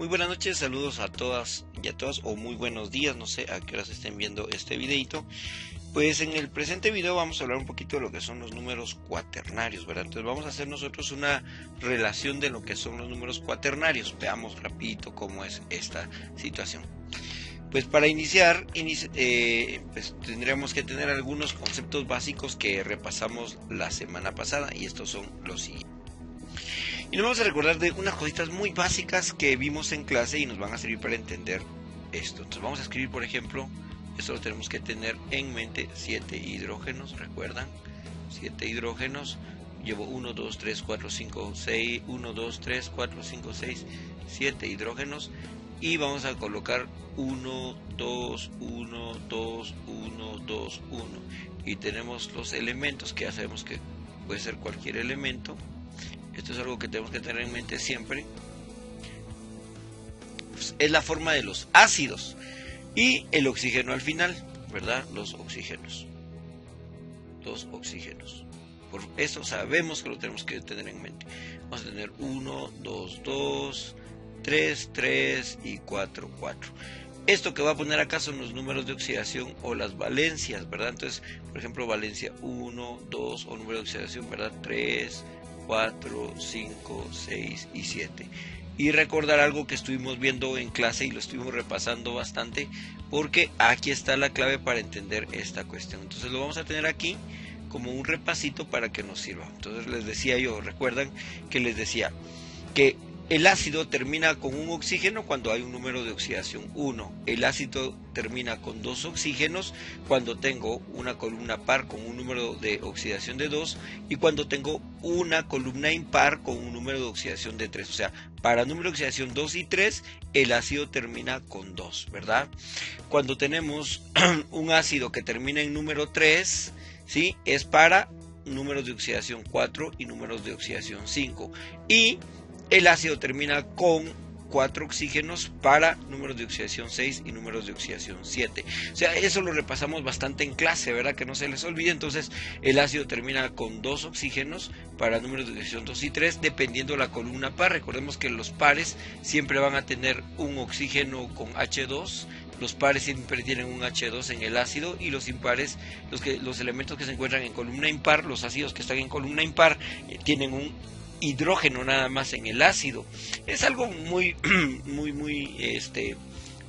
Muy buenas noches, saludos a todas y a todos, o muy buenos días, no sé a qué horas estén viendo este videito. Pues en el presente video vamos a hablar un poquito de lo que son los números cuaternarios, ¿verdad? Entonces vamos a hacer nosotros una relación de lo que son los números cuaternarios. Veamos rapidito cómo es esta situación. Pues para iniciar, pues tendríamos que tener algunos conceptos básicos que repasamos la semana pasada, y estos son los siguientes. Y nos vamos a recordar de unas cositas muy básicas que vimos en clase y nos van a servir para entender esto. Entonces vamos a escribir, por ejemplo, esto lo tenemos que tener en mente: 7 hidrógenos, ¿recuerdan? 7 hidrógenos. Llevo 1, 2, 3, 4, 5, 6, 1, 2, 3, 4, 5, 6, 7 hidrógenos. Y vamos a colocar 1, 2, 1, 2, 1, 2, 1. Y tenemos los elementos, que ya sabemos que puede ser cualquier elemento. Esto es algo que tenemos que tener en mente siempre. Pues es la forma de los ácidos. Y el oxígeno al final, ¿verdad? Los oxígenos. Los oxígenos. Por eso sabemos que lo tenemos que tener en mente. Vamos a tener 1, 2, 2, 3, 3 y 4, 4. Esto que va a poner acá son los números de oxidación o las valencias, ¿verdad? Entonces, por ejemplo, valencia 1, 2 o número de oxidación, ¿verdad? 3, 4, 5, 6 y 7. Y recordar algo que estuvimos viendo en clase y lo estuvimos repasando bastante, porque aquí está la clave para entender esta cuestión. Entonces lo vamos a tener aquí como un repasito para que nos sirva. Entonces les decía yo, recuerdan que les decía que el ácido termina con un oxígeno cuando hay un número de oxidación 1. El ácido termina con 2 oxígenos cuando tengo una columna par con un número de oxidación de 2, y cuando tengo una columna impar con un número de oxidación de 3. O sea, para número de oxidación 2 y 3, el ácido termina con 2, ¿verdad? Cuando tenemos un ácido que termina en número 3, ¿sí? Es para números de oxidación 4 y números de oxidación 5. Y el ácido termina con 4 oxígenos para números de oxidación 6 y números de oxidación 7. O sea, eso lo repasamos bastante en clase, ¿verdad? Que no se les olvide. Entonces, el ácido termina con 2 oxígenos para números de oxidación 2 y 3, dependiendo de la columna par. Recordemos que los pares siempre van a tener un oxígeno con H2. Los pares siempre tienen un H2 en el ácido, y los impares, los elementos que se encuentran en columna impar, los ácidos que están en columna impar, tienen un hidrógeno nada más en el ácido. Es algo muy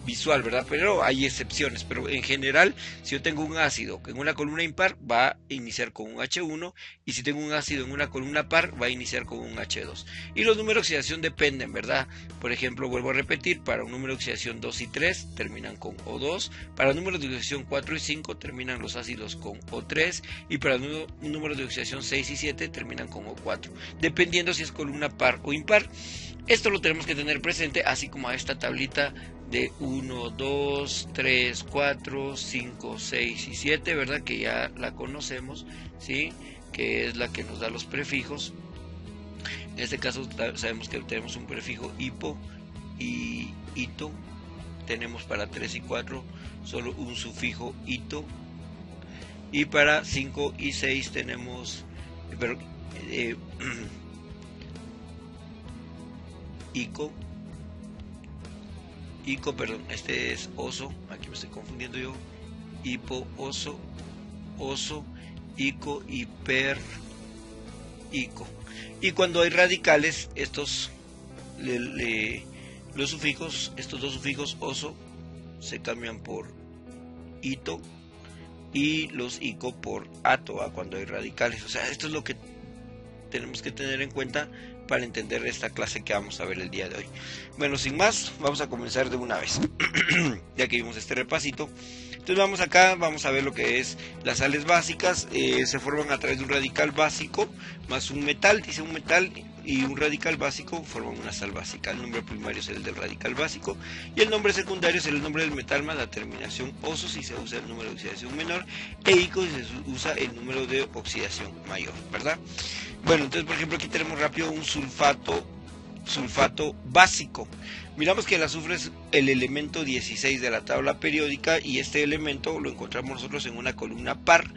visual, ¿verdad? Pero hay excepciones. Pero en general, si yo tengo un ácido en una columna impar, va a iniciar con un H1, y si tengo un ácido en una columna par, va a iniciar con un H2. Y los números de oxidación dependen, ¿verdad? Por ejemplo, vuelvo a repetir, para un número de oxidación 2 y 3 terminan con O2, para números de oxidación 4 y 5 terminan los ácidos con O3, y para un número de oxidación 6 y 7 terminan con O4, dependiendo si es columna par o impar. Esto lo tenemos que tener presente, así como a esta tablita de 1, 2, 3, 4, 5, 6 y 7, ¿verdad? Que ya la conocemos, ¿sí? Que es la que nos da los prefijos. En este caso sabemos que tenemos un prefijo hipo y ito. Tenemos para 3 y 4 solo un sufijo ito. Y para 5 y 6 tenemos ico, perdón, este es oso, aquí me estoy confundiendo yo. Hipo, oso, ico, hiper, ico. Y cuando hay radicales, estos los sufijos, estos dos sufijos oso se cambian por ito, y los ico por ato, cuando hay radicales. O sea, esto es lo que tenemos que tener en cuenta para entender esta clase que vamos a ver el día de hoy. Bueno, sin más, vamos a comenzar de una vez. Ya que vimos este repasito, entonces vamos acá, vamos a ver lo que es las sales básicas. Se forman a través de un radical básico más un metal. Dice un metal y un radical básico forman una sal básica. El nombre primario es el del radical básico, y el nombre secundario es el nombre del metal más la terminación oso si se usa el número de oxidación menor, e ico si se usa el número de oxidación mayor, ¿verdad? Bueno, entonces por ejemplo aquí tenemos rápido un sulfato sulfato básico. Miramos que el azufre es el elemento 16 de la tabla periódica y este elemento lo encontramos nosotros en una columna par.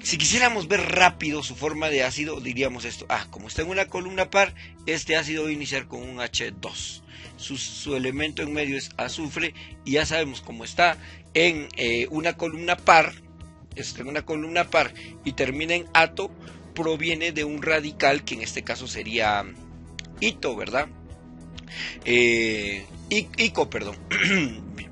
Si quisiéramos ver rápido su forma de ácido, diríamos esto: como está en una columna par, este ácido va a iniciar con un H2. Su elemento en medio es azufre, y ya sabemos, cómo está en una columna par, y termina en ato, proviene de un radical que en este caso sería ito, ¿verdad? Ico, perdón.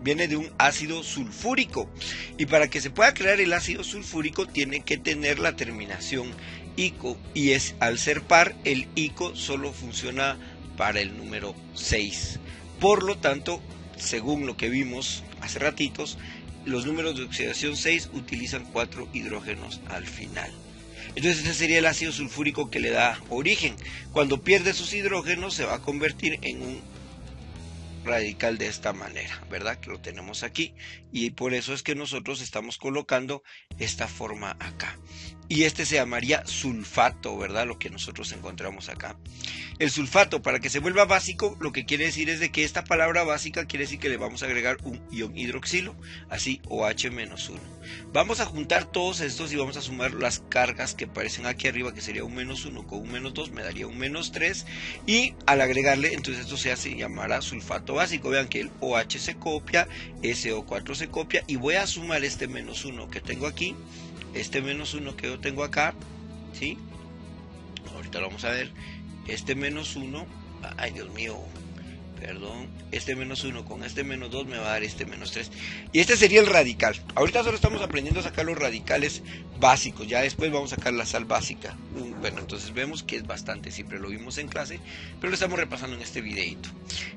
Viene de un ácido sulfúrico, y para que se pueda crear el ácido sulfúrico tiene que tener la terminación ico, y al ser par, el ico solo funciona para el número 6. Por lo tanto, según lo que vimos hace ratitos, los números de oxidación 6 utilizan 4 hidrógenos al final. Entonces este sería el ácido sulfúrico que le da origen. Cuando pierde sus hidrógenos se va a convertir en un radical de esta manera, ¿verdad? Que lo tenemos aquí, y por eso es que nosotros estamos colocando esta forma acá. Y este se llamaría sulfato, ¿verdad? Lo que nosotros encontramos acá. El sulfato, para que se vuelva básico, lo que quiere decir es de que esta palabra básica quiere decir que le vamos a agregar un ion hidroxilo, así OH-1. Vamos a juntar todos estos y vamos a sumar las cargas que aparecen aquí arriba, que sería un -1 con un -2, me daría un -3, y al agregarle, entonces esto se llamará sulfato básico. Vean que el OH se copia, SO4 se copia, y voy a sumar este -1 que tengo aquí, este -1 que yo tengo acá, ¿sí? Ahorita lo vamos a ver. Este -1, ay Dios mío, perdón, este -1 con este -2 me va a dar este -3, y este sería el radical. Ahorita solo estamos aprendiendo a sacar los radicales básicos, ya después vamos a sacar la sal básica. Bueno, entonces vemos que es bastante simple, lo vimos en clase, pero lo estamos repasando en este videito.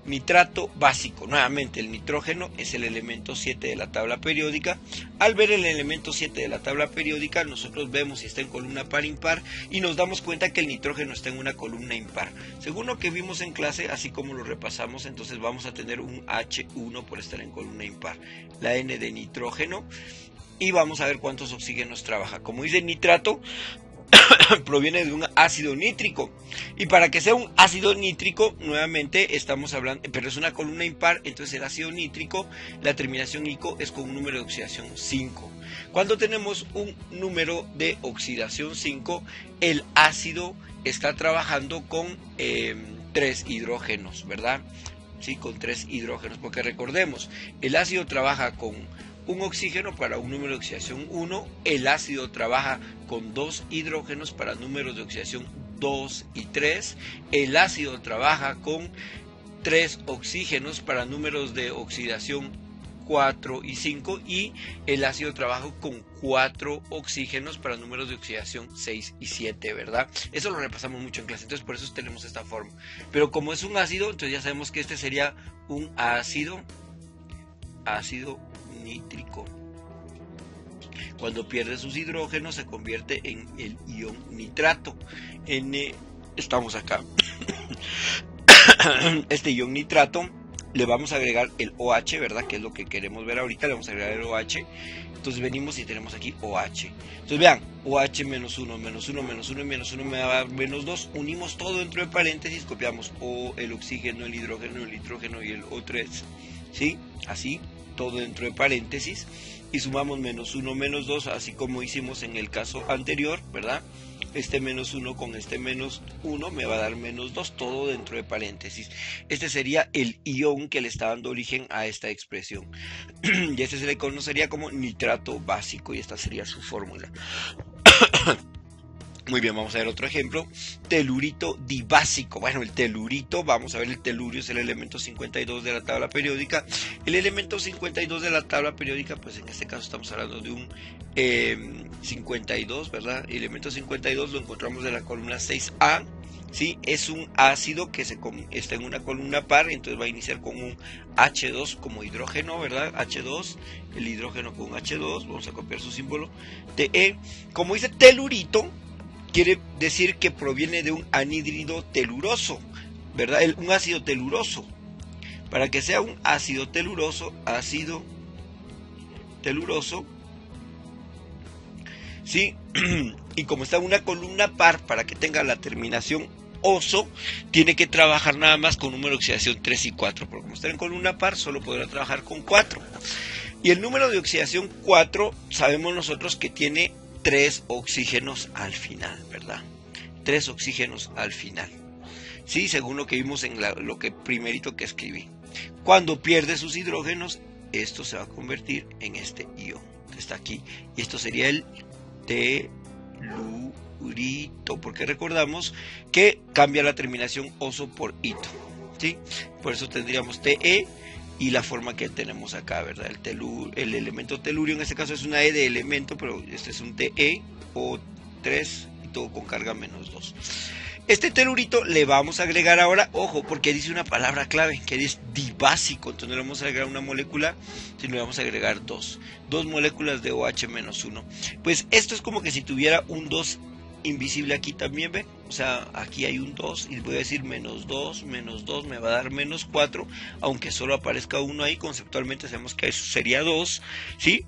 Nitrato básico, nuevamente el nitrógeno es el elemento 7 de la tabla periódica. Al ver el elemento 7 de la tabla periódica, nosotros vemos si está en columna par impar, y nos damos cuenta que el nitrógeno está en una columna impar. Según lo que vimos en clase, así como lo repasamos, entonces vamos a tener un H1 por estar en columna impar, la N de nitrógeno, y vamos a ver cuántos oxígenos trabaja. Como dice nitrato, proviene de un ácido nítrico, y para que sea un ácido nítrico, nuevamente estamos hablando, pero es una columna impar, entonces el ácido nítrico, la terminación ico es con un número de oxidación 5. Cuando tenemos un número de oxidación 5, el ácido está trabajando con 3 hidrógenos, ¿verdad? Sí, con 3 hidrógenos, porque recordemos, el ácido trabaja con un oxígeno para un número de oxidación 1, el ácido trabaja con 2 hidrógenos para números de oxidación 2 y 3, el ácido trabaja con 3 oxígenos para números de oxidación 4 y 5, y el ácido trabaja con 4 oxígenos para números de oxidación 6 y 7, ¿verdad? Eso lo repasamos mucho en clase, entonces por eso tenemos esta forma. Pero como es un ácido, entonces ya sabemos que este sería un ácido nítrico. Cuando pierde sus hidrógenos se convierte en el ion nitrato. Estamos acá. Este ion nitrato le vamos a agregar el OH, ¿verdad? Que es lo que queremos ver ahorita, le vamos a agregar el OH. Entonces venimos y tenemos aquí OH. Entonces vean, OH -1, -1, -1 y -1 me da -2. Unimos todo dentro de paréntesis, copiamos el oxígeno, el hidrógeno y el O3. ¿Sí? Así, todo dentro de paréntesis. Y sumamos -1, -2, así como hicimos en el caso anterior, ¿verdad? Este -1 con este -1 me va a dar -2, todo dentro de paréntesis. Este sería el ion que le está dando origen a esta expresión. Y este se le conocería como nitrato básico, y esta sería su fórmula. Muy bien, vamos a ver otro ejemplo. Telurito dibásico. Bueno, el telurito, vamos a ver, el telurio es el elemento 52 de la tabla periódica. El elemento 52 de la tabla periódica, pues en este caso estamos hablando de un 52, ¿verdad? El elemento 52 lo encontramos en la columna 6A. ¿Sí? Es un ácido que está en una columna par, entonces va a iniciar con un H2 como hidrógeno, ¿verdad? H2, el hidrógeno con H2, vamos a copiar su símbolo, Te. Como dice telurito, quiere decir que proviene de un anhídrido teluroso, ¿verdad? Un ácido teluroso. Para que sea un ácido teluroso, ¿sí? Y como está en una columna par, para que tenga la terminación oso tiene que trabajar nada más con número de oxidación 3 y 4, porque como está en columna par, solo podrá trabajar con 4. Y el número de oxidación 4, sabemos nosotros que tiene 3 oxígenos al final, ¿verdad? 3 oxígenos al final. Sí, según lo que vimos en lo que primerito que escribí. Cuando pierde sus hidrógenos, esto se va a convertir en este ion que está aquí. Y esto sería el telurito, porque recordamos que cambia la terminación oso por ito, ¿sí? Por eso tendríamos Te y la forma que tenemos acá, ¿verdad? El elemento telurio en este caso es una E de elemento, pero este es un Te o 3 y todo con carga -2. Este telurito le vamos a agregar ahora, ojo, porque dice una palabra clave, que es dibásico. Entonces no le vamos a agregar una molécula, sino le vamos a agregar dos moléculas de OH-1. Pues esto es como que si tuviera un 2 invisible aquí también, ¿ven? O sea, aquí hay un 2 y voy a decir -2 me va a dar -4, aunque solo aparezca uno ahí, conceptualmente sabemos que eso sería 2, ¿sí?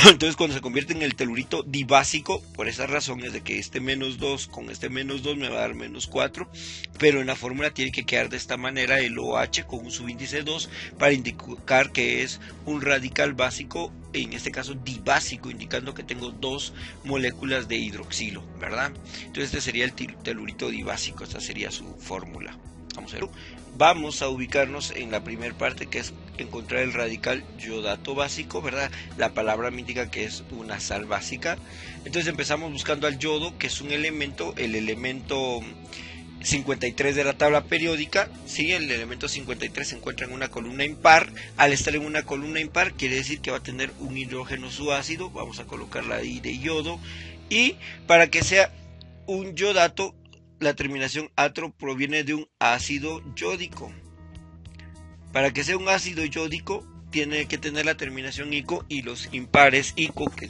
Entonces cuando se convierte en el telurito dibásico, por esa razón es de que este -2 con este -2 me va a dar -4, pero en la fórmula tiene que quedar de esta manera el OH con un subíndice 2 para indicar que es un radical básico, en este caso dibásico, indicando que tengo 2 moléculas de hidroxilo, ¿verdad? Entonces este sería el telurito dibásico, esta sería su fórmula. Vamos a ubicarnos en la primera parte, que es encontrar el radical yodato básico, ¿verdad? La palabra me indica que es una sal básica. Entonces empezamos buscando al yodo, que es un elemento, el elemento 53 de la tabla periódica, ¿sí? El elemento 53 se encuentra en una columna impar. Al estar en una columna impar quiere decir que va a tener un hidrógeno subácido. Vamos a colocarla ahí de yodo, y para que sea un yodato, la terminación atro proviene de un ácido yódico. Para que sea un ácido yódico tiene que tener la terminación ico, y los impares ico, que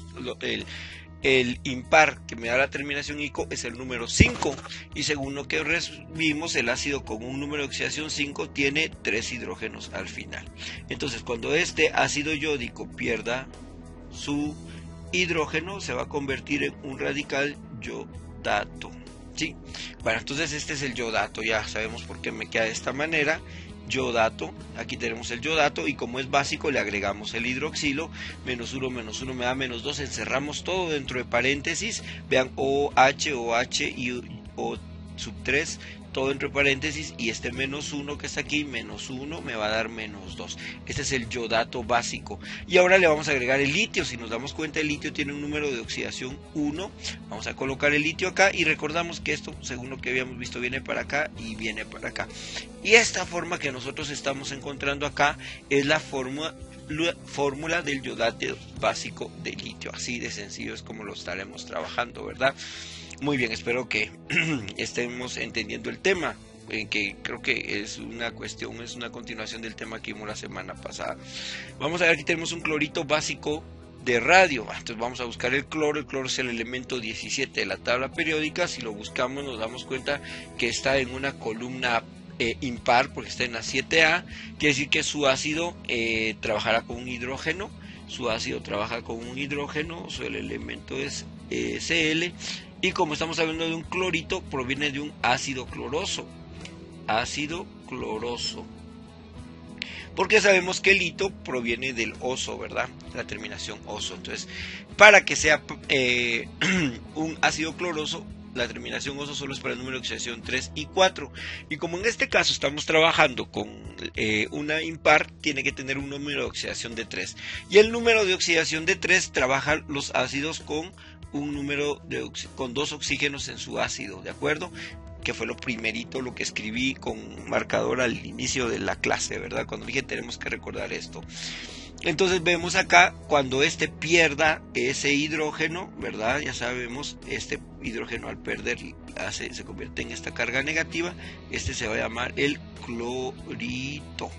el impar que me da la terminación ico es el número 5, y según lo que vimos, el ácido con un número de oxidación 5 tiene 3 hidrógenos al final. Entonces cuando este ácido yódico pierda su hidrógeno, se va a convertir en un radical yodato. ¿Sí? Bueno, entonces este es el yodato, ya sabemos por qué me queda de esta manera. Yodato, aquí tenemos el yodato, y como es básico le agregamos el hidroxilo, -1 me da -2, encerramos todo dentro de paréntesis, vean OH y O3, todo entre paréntesis, y este -1 que está aquí, -1 me va a dar -2. Este es el yodato básico. Y ahora le vamos a agregar el litio. Si nos damos cuenta, el litio tiene un número de oxidación 1. Vamos a colocar el litio acá, y recordamos que esto, según lo que habíamos visto, viene para acá y viene para acá. Y esta forma que nosotros estamos encontrando acá es la fórmula del yodato básico de litio. Así de sencillo es como lo estaremos trabajando, ¿verdad? Muy bien, espero que estemos entendiendo el tema, que creo que es una cuestión, es una continuación del tema que vimos la semana pasada. Vamos a ver, aquí tenemos un clorito básico de radio. Entonces vamos a buscar el cloro. El cloro es el elemento 17 de la tabla periódica. Si lo buscamos nos damos cuenta que está en una columna impar, porque está en la 7A, quiere decir que su ácido trabajará con un hidrógeno. Su ácido trabaja con un hidrógeno, el elemento es Cl, y como estamos hablando de un clorito, proviene de un ácido cloroso. Ácido cloroso. Porque sabemos que el hito proviene del oso, ¿verdad? La terminación oso. Entonces, para que sea un ácido cloroso, la terminación oso solo es para el número de oxidación 3 y 4. Y como en este caso estamos trabajando con una impar, tiene que tener un número de oxidación de 3. Y el número de oxidación de 3 trabaja los ácidos con un número con 2 oxígenos en su ácido, ¿de acuerdo? Que fue lo primerito, lo que escribí con marcador al inicio de la clase, ¿verdad? Cuando dije tenemos que recordar esto. Entonces vemos acá, cuando este pierda ese hidrógeno, ¿verdad? Ya sabemos, este hidrógeno al perder se convierte en esta carga negativa. Este se va a llamar el clorito.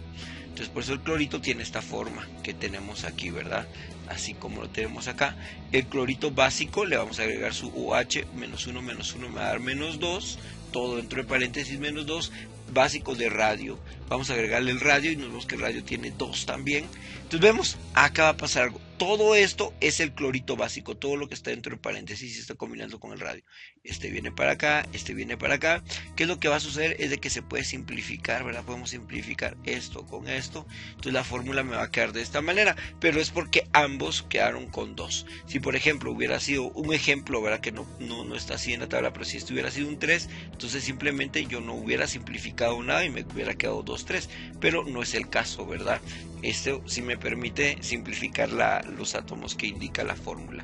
Entonces por eso el clorito tiene esta forma que tenemos aquí, ¿verdad? Así como lo tenemos acá. El clorito básico le vamos a agregar su OH, -1 me va a dar -2, todo dentro de paréntesis -2, básico de radio. Vamos a agregarle el radio y nos vemos que el radio tiene 2 también. Entonces vemos, acá va a pasar algo. Todo esto es el clorito básico, todo lo que está dentro de paréntesis se está combinando con el radio. Este viene para acá, este viene para acá. ¿Qué es lo que va a suceder? Es de que se puede simplificar, ¿verdad? Podemos simplificar esto con esto. Entonces la fórmula me va a quedar de esta manera, pero es porque ambos quedaron con 2. Si por ejemplo hubiera sido un ejemplo, ¿verdad? Que no está así en la tabla, pero si esto hubiera sido un 3, entonces simplemente yo no hubiera simplificado nada y me hubiera quedado 2, 3. Pero no es el caso, ¿verdad? Esto sí me permite simplificar los átomos que indica la fórmula.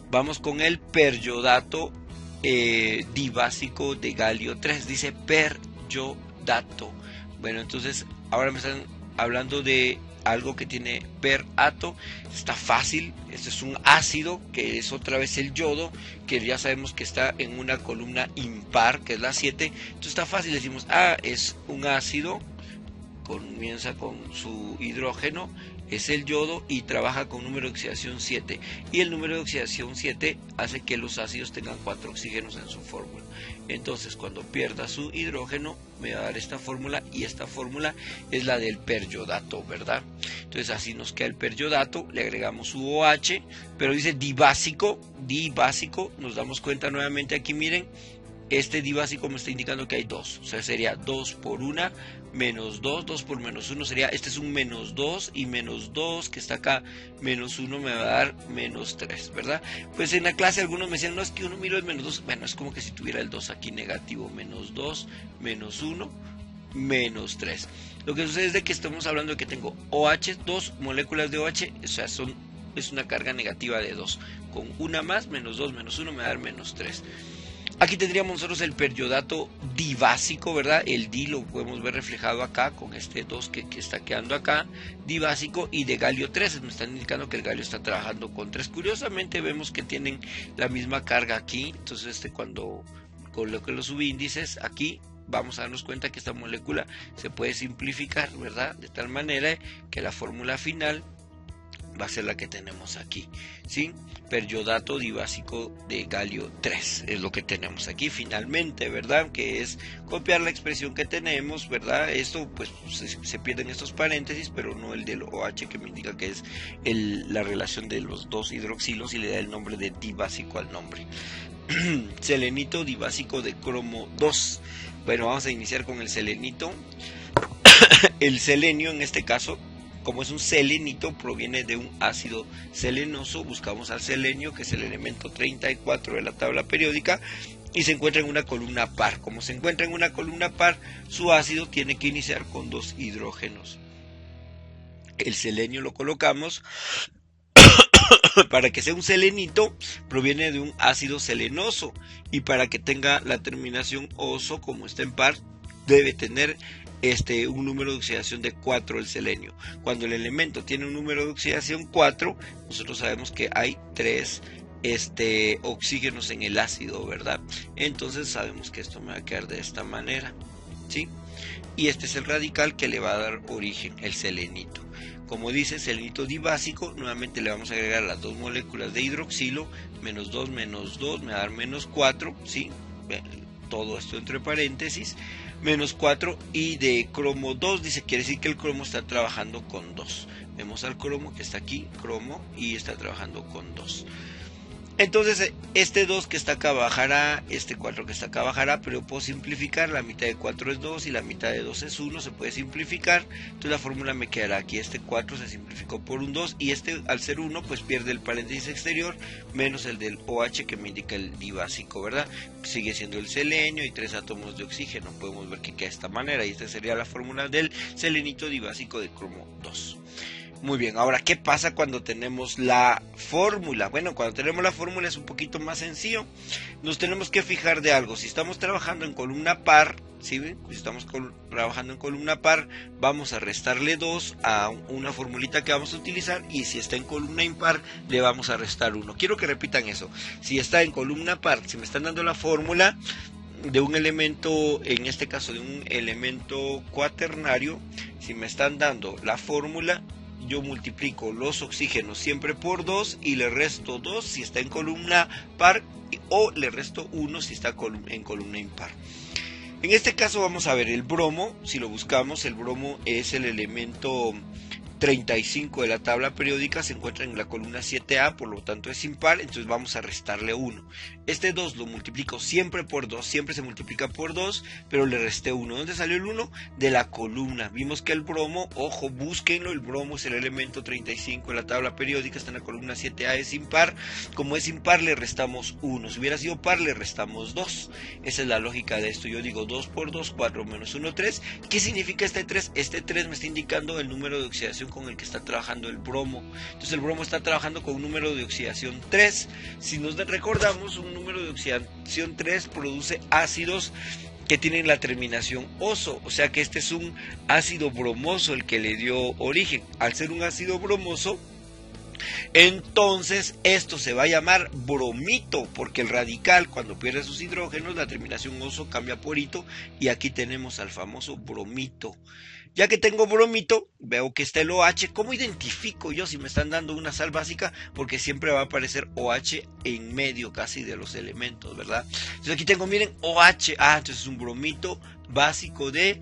Vamos con el periodato dibásico de galio 3. Dice periodato. Bueno, entonces ahora me están hablando de algo que tiene perato. Está fácil. Este es un ácido que es otra vez el yodo, que ya sabemos que está en una columna impar, que es la 7. Entonces está fácil. Decimos, es un ácido. Comienza con su hidrógeno, es el yodo y trabaja con número de oxidación 7. Y el número de oxidación 7 hace que los ácidos tengan 4 oxígenos en su fórmula. Entonces, cuando pierda su hidrógeno, me va a dar esta fórmula, y esta fórmula es la del periodato, ¿verdad? Entonces, así nos queda el periodato, le agregamos su OH, pero dice dibásico, nos damos cuenta nuevamente aquí, miren. Este dibásico me está indicando que hay 2, o sea, sería 2 por 1, menos 2, 2 por menos 1 sería, este es un menos 2, y menos 2 que está acá, menos 1 me va a dar menos 3, ¿verdad? Pues en la clase algunos me decían, no, es que uno miro el menos 2, bueno, es como que si tuviera el 2 aquí negativo, menos 2, menos 1, menos 3. Lo que sucede es de que estamos hablando de que tengo OH, 2 moléculas de OH, o sea, es una carga negativa de 2, con una más, menos 2, menos 1 me va a dar menos 3. Aquí tendríamos nosotros el periodato dibásico, ¿verdad? El di lo podemos ver reflejado acá con este 2 que está quedando acá, dibásico, y de galio 3, me están indicando que el galio está trabajando con 3. Curiosamente vemos que tienen la misma carga aquí, entonces cuando coloque los subíndices aquí, vamos a darnos cuenta que esta molécula se puede simplificar, ¿verdad? De tal manera que la fórmula final va a ser la que tenemos aquí, ¿sí? Periodato dibásico de galio 3 es lo que tenemos aquí finalmente, ¿verdad? Que es copiar la expresión que tenemos, ¿verdad? Esto pues se pierden estos paréntesis, pero no el del OH, que me indica que es la relación de los 2 hidroxilos, y le da el nombre de dibásico al nombre. Selenito dibásico de cromo 2. Bueno, vamos a iniciar con el selenito. El selenio en este caso, como es un selenito, proviene de un ácido selenoso. Buscamos al selenio, que es el elemento 34 de la tabla periódica, y se encuentra en una columna par. Como se encuentra en una columna par, su ácido tiene que iniciar con 2 hidrógenos. El selenio lo colocamos. Para que sea un selenito, proviene de un ácido selenoso, y para que tenga la terminación oso, como está en par, debe tener un número de oxidación de 4 el selenio. Cuando el elemento tiene un número de oxidación 4, nosotros sabemos que hay 3 oxígenos en el ácido, ¿verdad? Entonces sabemos que esto me va a quedar de esta manera, ¿sí? Y este es el radical que le va a dar origen, el selenito. Como dice selenito dibásico, nuevamente le vamos a agregar las 2 moléculas de hidroxilo, menos 2 me va a dar menos 4, ¿sí? Todo esto entre paréntesis, menos 4, y de cromo 2, dice, quiere decir que el cromo está trabajando con 2. Vemos al cromo que está aquí, cromo, y está trabajando con 2. Entonces este 2 que está acá bajará, este 4 que está acá bajará, pero puedo simplificar, la mitad de 4 es 2 y la mitad de 2 es 1, se puede simplificar, entonces la fórmula me quedará aquí, este 4 se simplificó por un 2, y este al ser 1 pues pierde el paréntesis exterior, menos el del OH que me indica el dibásico, ¿verdad? Sigue siendo el selenio y 3 átomos de oxígeno, podemos ver que queda de esta manera, y esta sería la fórmula del selenito dibásico de cromo 2. Muy bien, ahora, ¿qué pasa cuando tenemos la fórmula? Bueno, cuando tenemos la fórmula es un poquito más sencillo. Nos tenemos que fijar de algo. Si estamos trabajando en columna par, ¿sí? Si estamos trabajando en columna par, vamos a restarle 2 a una formulita que vamos a utilizar, y si está en columna impar, le vamos a restar 1. Quiero que repitan eso. Si está en columna par, si me están dando la fórmula de un elemento, en este caso de un elemento cuaternario, si me están dando la fórmula, yo multiplico los oxígenos siempre por 2 y le resto 2 si está en columna par, o le resto 1 si está en columna impar. En este caso vamos a ver el bromo. Si lo buscamos, el bromo es el elemento 35 de la tabla periódica, se encuentra en la columna 7A, por lo tanto es impar, entonces vamos a restarle 1. Este 2 lo multiplico siempre por 2, siempre se multiplica por 2, pero le resté 1. ¿Dónde salió el 1? De la columna. Vimos que el bromo, ojo, búsquenlo, el bromo es el elemento 35 de la tabla periódica, está en la columna 7A, es impar. Como es impar, le restamos 1. Si hubiera sido par, le restamos 2. Esa es la lógica de esto. Yo digo 2 por 2, 4 menos 1, 3. ¿Qué significa este 3? Este 3 me está indicando el número de oxidación con el que está trabajando el bromo. Entonces el bromo está trabajando con un número de oxidación 3. Si nos recordamos, un número de oxidación 3 produce ácidos que tienen la terminación oso, o sea que este es un ácido bromoso el que le dio origen. Al ser un ácido bromoso, entonces esto se va a llamar bromito, porque el radical, cuando pierde sus hidrógenos, la terminación oso cambia por ito, y aquí tenemos al famoso bromito. Ya que tengo bromito, veo que está el OH. ¿Cómo identifico yo si me están dando una sal básica? Porque siempre va a aparecer OH en medio casi de los elementos, ¿verdad? Entonces aquí tengo, miren, OH. Entonces es un bromito básico de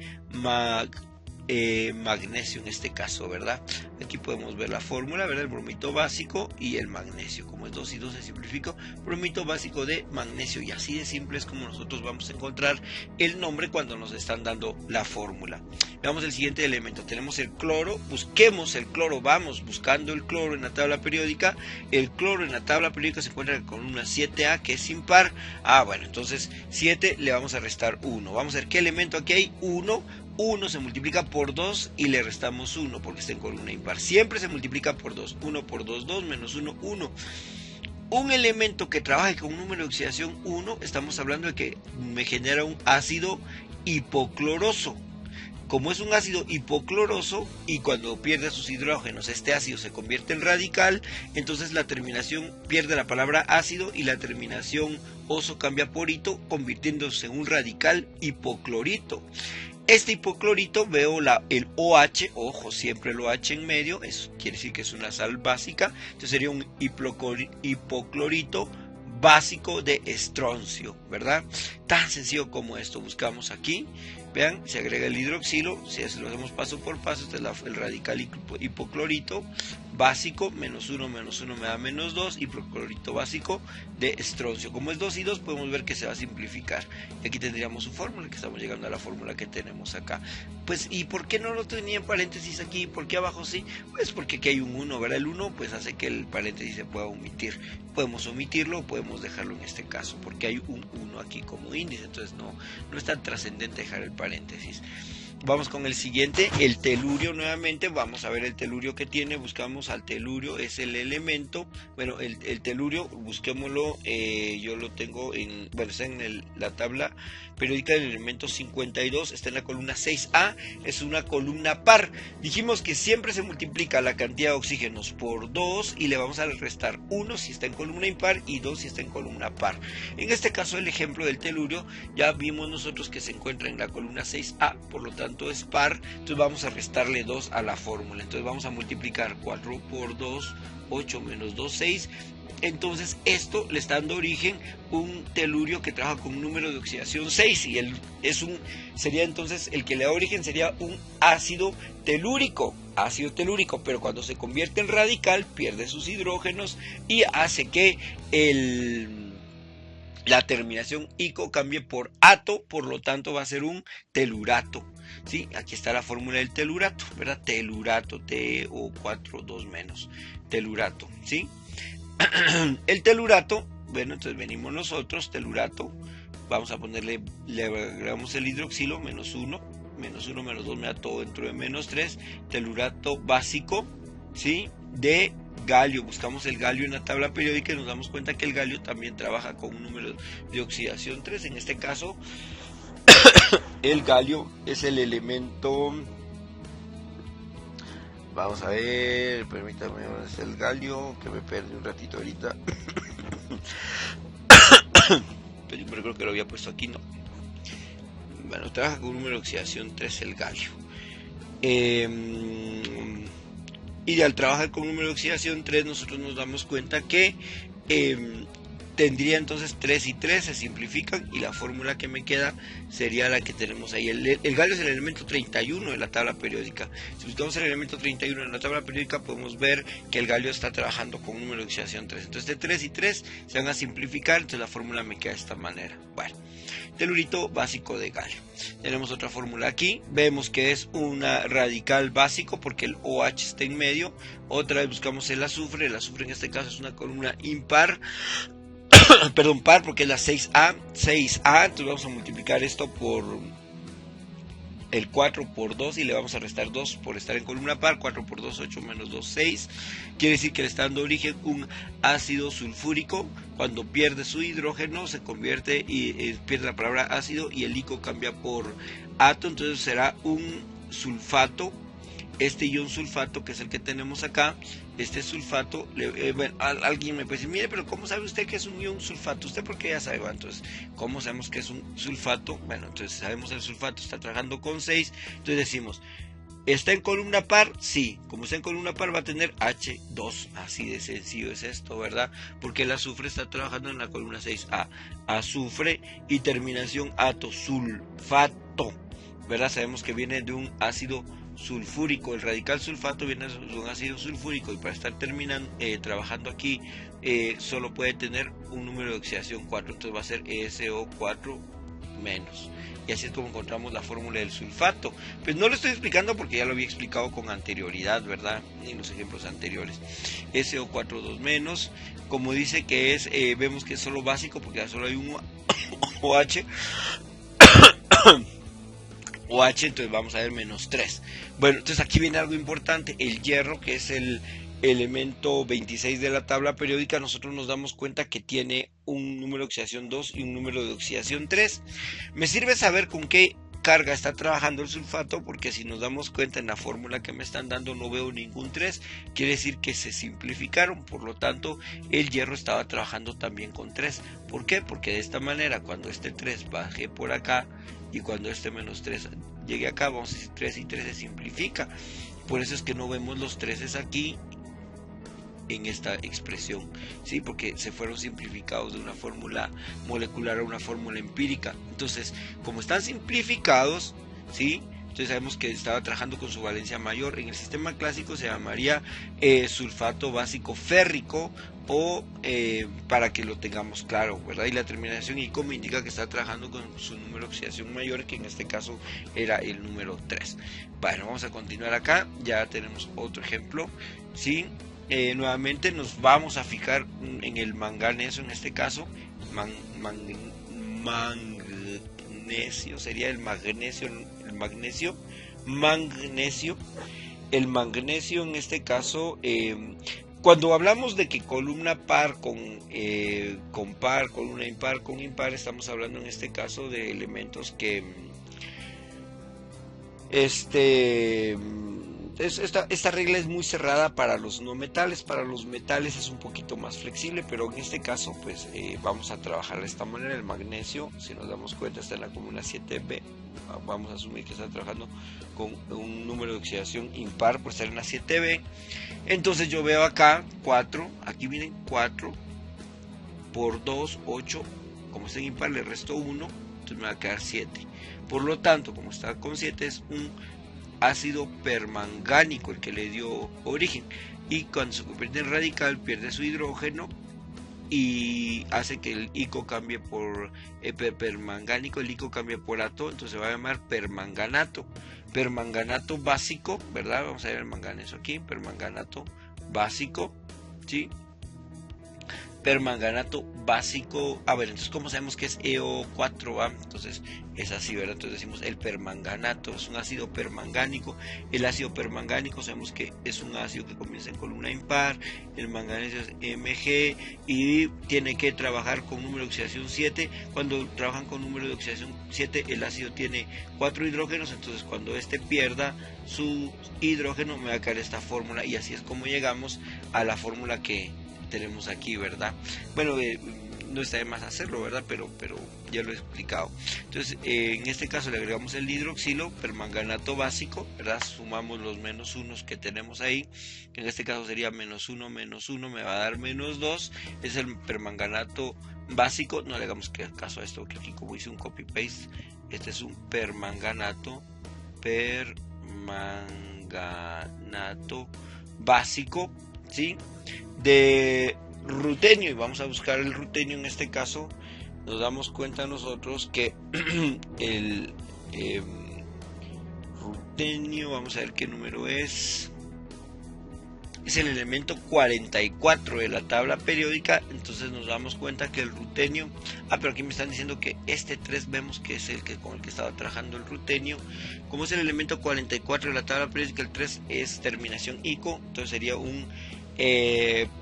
magnesio en este caso, ¿verdad? Aquí podemos ver la fórmula, ¿verdad? El bromito básico y el magnesio. Como es 2 y 2 se simplifica, bromito básico de magnesio, y así de simple es como nosotros vamos a encontrar el nombre cuando nos están dando la fórmula. Veamos el siguiente elemento. Tenemos el cloro. Busquemos el cloro. Vamos buscando el cloro en la tabla periódica. El cloro en la tabla periódica se encuentra con una 7A, que es impar. Bueno, entonces 7 le vamos a restar 1. Vamos a ver qué elemento aquí hay. 1. 1 se multiplica por 2 y le restamos 1 porque está en columna impar. Siempre se multiplica por 2. 1 por 2, 2 menos 1, 1. Un elemento que trabaje con un número de oxidación 1, estamos hablando de que me genera un ácido hipocloroso. Como es un ácido hipocloroso y cuando pierde sus hidrógenos este ácido se convierte en radical, entonces la terminación pierde la palabra ácido y la terminación oso cambia por ito, convirtiéndose en un radical hipoclorito. Este hipoclorito, veo el OH, ojo, siempre el OH en medio, eso quiere decir que es una sal básica, entonces sería un hipoclorito básico de estroncio, ¿verdad? Tan sencillo como esto. Buscamos aquí, vean, se agrega el hidroxilo, si lo hacemos paso por paso, este es el radical hipoclorito básico, menos 1 me da menos 2, hipoclorito básico de estroncio. Como es 2 y 2, podemos ver que se va a simplificar. Y aquí tendríamos su fórmula, que estamos llegando a la fórmula que tenemos acá. Pues, ¿y por qué no lo tenía en paréntesis aquí? ¿Por qué abajo sí? Pues porque aquí hay un 1, ¿verdad? El 1 pues hace que el paréntesis se pueda omitir. Podemos omitirlo o podemos dejarlo en este caso, porque hay un 1 aquí como índice, entonces no es tan trascendente dejar el paréntesis. Vamos con el siguiente, el telurio nuevamente. Vamos a ver el telurio que tiene. Buscamos al telurio, es el elemento. Bueno, el telurio, busquémoslo. Yo lo tengo en, bueno, está en la tabla periódica del elemento 52. Está en la columna 6A. Es una columna par. Dijimos que siempre se multiplica la cantidad de oxígenos por 2 y le vamos a restar 1 si está en columna impar y 2 si está en columna par. En este caso, el ejemplo del telurio, ya vimos nosotros que se encuentra en la columna 6A, por lo tanto es par, entonces vamos a restarle 2 a la fórmula, entonces vamos a multiplicar 4 por 2, 8 menos 2, 6, entonces esto le está dando origen un telurio que trabaja con un número de oxidación 6 y sería entonces el que le da origen sería un ácido telúrico, pero cuando se convierte en radical pierde sus hidrógenos y hace que la terminación ico cambie por ato, por lo tanto va a ser un telurato. ¿Sí? Aquí está la fórmula del telurato, ¿verdad? Telurato, TO4, 2 menos, telurato, ¿sí? El telurato, bueno, entonces venimos nosotros, telurato, vamos a ponerle, le agregamos el hidroxilo, menos 1, menos 2 me da todo dentro de menos 3, telurato básico, ¿sí? De galio, buscamos el galio en la tabla periódica y nos damos cuenta que el galio también trabaja con un número de oxidación 3, en este caso el galio es el elemento, vamos a ver, permítame, es el galio, que me perdí un ratito ahorita, pero yo creo que lo había puesto aquí, no, bueno, trabaja con un número de oxidación 3 el galio, y al trabajar con un número de oxidación 3 nosotros nos damos cuenta que tendría entonces 3 y 3, se simplifican y la fórmula que me queda sería la que tenemos ahí. El galio es el elemento 31 de la tabla periódica. Si buscamos el elemento 31 en la tabla periódica, podemos ver que el galio está trabajando con un número de oxidación 3. Entonces de 3 y 3 se van a simplificar, entonces la fórmula me queda de esta manera. Bueno, telurito básico de galio. Tenemos otra fórmula aquí, vemos que es una radical básico porque el OH está en medio. Otra vez buscamos el azufre en este caso es una columna impar, perdón, par porque es la 6A, entonces vamos a multiplicar esto por el 4 por 2 y le vamos a restar 2 por estar en columna par. 4 por 2, 8 menos 2, 6. Quiere decir que le está dando origen un ácido sulfúrico. Cuando pierde su hidrógeno se convierte y pierde la palabra ácido y el ico cambia por ato, entonces será un sulfato. Este ion sulfato, que es el que tenemos acá, este sulfato, bueno, alguien me puede decir, mire, pero ¿cómo sabe usted que es un ion sulfato? ¿Usted por qué ya sabe? Entonces, ¿cómo sabemos que es un sulfato? Bueno, entonces sabemos el sulfato está trabajando con 6, entonces decimos, ¿está en columna par? Sí, como está en columna par va a tener H2, así de sencillo es esto, ¿verdad? Porque el azufre está trabajando en la columna 6A, azufre y terminación ato, sulfato, ¿verdad? Sabemos que viene de un ácido sulfúrico, el radical sulfato viene de un ácido sulfúrico y para estar trabajando aquí solo puede tener un número de oxidación 4, entonces va a ser SO4 menos. Y así es como encontramos la fórmula del sulfato. Pues no lo estoy explicando porque ya lo había explicado con anterioridad, ¿verdad? En los ejemplos anteriores. SO4 menos, como dice que es, vemos que es solo básico porque ya solo hay un OH. OH, entonces vamos a ver menos 3. Bueno, entonces aquí viene algo importante, el hierro, que es el elemento 26 de la tabla periódica, nosotros nos damos cuenta que tiene un número de oxidación 2 y un número de oxidación 3. Me sirve saber con qué carga está trabajando el sulfato, porque si nos damos cuenta en la fórmula que me están dando no veo ningún 3, quiere decir que se simplificaron, por lo tanto el hierro estaba trabajando también con 3. ¿Por qué? Porque de esta manera cuando este 3 baje por acá y cuando este menos 3 llegue acá, vamos a decir 3 y 3 se simplifica. Por eso es que no vemos los 3 aquí en esta expresión, ¿sí? Porque se fueron simplificados de una fórmula molecular a una fórmula empírica. Entonces, como están simplificados, ¿sí? Entonces sabemos que estaba trabajando con su valencia mayor. En el sistema clásico se llamaría sulfato básico férrico, o para que lo tengamos claro, ¿verdad? Y la terminación ico me indica que está trabajando con su número de oxidación mayor, que en este caso era el número 3. Bueno, vamos a continuar acá, ya tenemos otro ejemplo, ¿sí? Nuevamente nos vamos a fijar en el manganeso, en este caso, magnesio, sería el magnesio, el magnesio en este caso. Cuando hablamos de que columna par con par, columna impar con impar, estamos hablando en este caso de elementos que esta regla es muy cerrada para los no metales. Para los metales es un poquito más flexible, pero en este caso pues vamos a trabajar de esta manera. El magnesio, si nos damos cuenta, está en la columna 7B. Vamos a asumir que está trabajando con un número de oxidación impar por estar en la 7B. Entonces yo veo acá 4, aquí vienen 4 por 2, 8, como está en impar le resto 1, entonces me va a quedar 7. Por lo tanto, como está con 7, es un ácido permangánico el que le dio origen, y cuando se convierte en radical pierde su hidrógeno y hace que el ico cambie por permangánico, el ico cambia por ato, entonces se va a llamar permanganato básico, ¿verdad? Vamos a ver el manganeso aquí, permanganato básico, ¿sí? Permanganato básico. A ver, entonces ¿cómo sabemos que es EO4? ¿va? Entonces es así, ¿verdad? Entonces decimos el permanganato es un ácido permangánico. El ácido permangánico sabemos que es un ácido que comienza en columna impar. El manganeso es Mg y tiene que trabajar con número de oxidación 7. Cuando trabajan con número de oxidación 7, el ácido tiene 4 hidrógenos, entonces cuando este pierda su hidrógeno me va a caer esta fórmula, y así es como llegamos a la fórmula que tenemos aquí, ¿verdad? Bueno, no está de más hacerlo, ¿verdad? Pero ya lo he explicado. Entonces, en este caso le agregamos el hidroxilo, permanganato básico, ¿verdad? Sumamos los menos unos que tenemos ahí, que en este caso sería menos 1, me va a dar menos 2, es el permanganato básico. No le hagamos caso a esto, que aquí como hice un copy paste, este es un permanganato básico, ¿sí? De rutenio, y vamos a buscar el rutenio. En este caso nos damos cuenta nosotros que el rutenio, vamos a ver qué número es el elemento 44 de la tabla periódica. Entonces nos damos cuenta que el rutenio, pero aquí me están diciendo que este 3 vemos que es el que con el que estaba trabajando el rutenio. Como es el elemento 44 de la tabla periódica, el 3 es terminación ico, entonces sería un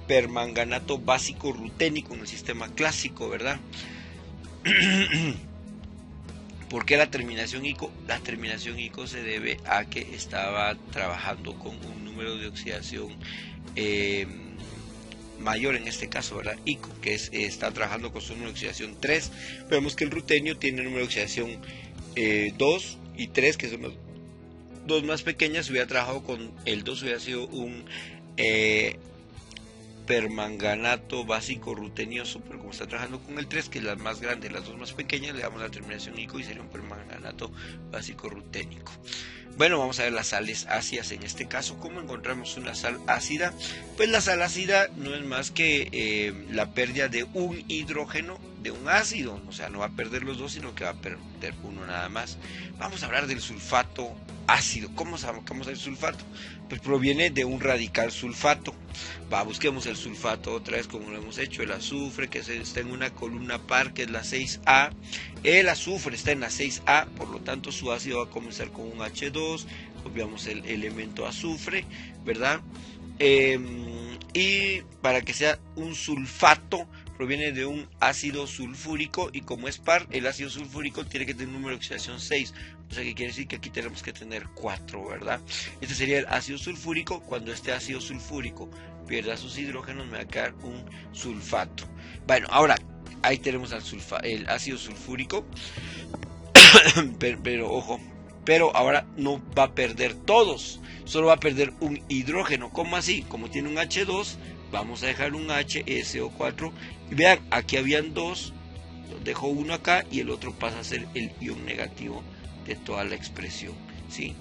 permanganato básico ruténico en el sistema clásico, ¿verdad? ¿Por qué la terminación ico? La terminación ico se debe a que estaba trabajando con un número de oxidación mayor, en este caso, ¿verdad? Ico, que está trabajando con su número de oxidación 3. Vemos que el rutenio tiene número de oxidación 2 y 3, que son las dos más pequeñas. Si hubiera trabajado con el 2, hubiera sido un permanganato básico rutenioso, pero como está trabajando con el 3, que es la más grande, las dos más pequeñas, le damos la terminación ico y sería un permanganato básico ruténico. Bueno, vamos a ver las sales ácidas en este caso. ¿Cómo encontramos una sal ácida? Pues la sal ácida no es más que la pérdida de un hidrógeno de un ácido, o sea, no va a perder los dos, sino que va a perder uno nada más. Vamos a hablar del sulfato ácido. ¿Cómo sacamos el sulfato? Pues proviene de un radical sulfato. Busquemos el sulfato otra vez como lo hemos hecho. El azufre, que está en una columna par, que es la 6A. El azufre está en la 6A, por lo tanto su ácido va a comenzar con un H2. Obviamos el elemento azufre, ¿verdad? Y para que sea un sulfato, proviene de un ácido sulfúrico, y como es par, el ácido sulfúrico tiene que tener un número de oxidación 6, o sea que quiere decir que aquí tenemos que tener 4, ¿verdad? Este sería el ácido sulfúrico. Cuando este ácido sulfúrico pierda sus hidrógenos, me va a quedar un sulfato. Bueno, ahora ahí tenemos el ácido sulfúrico, pero ojo, pero ahora no va a perder todos, solo va a perder un hidrógeno. ¿Cómo así? Como tiene un H2, vamos a dejar un HSO4, y vean, aquí habían dos, dejo uno acá y el otro pasa a ser el ion negativo de toda la expresión, ¿sí?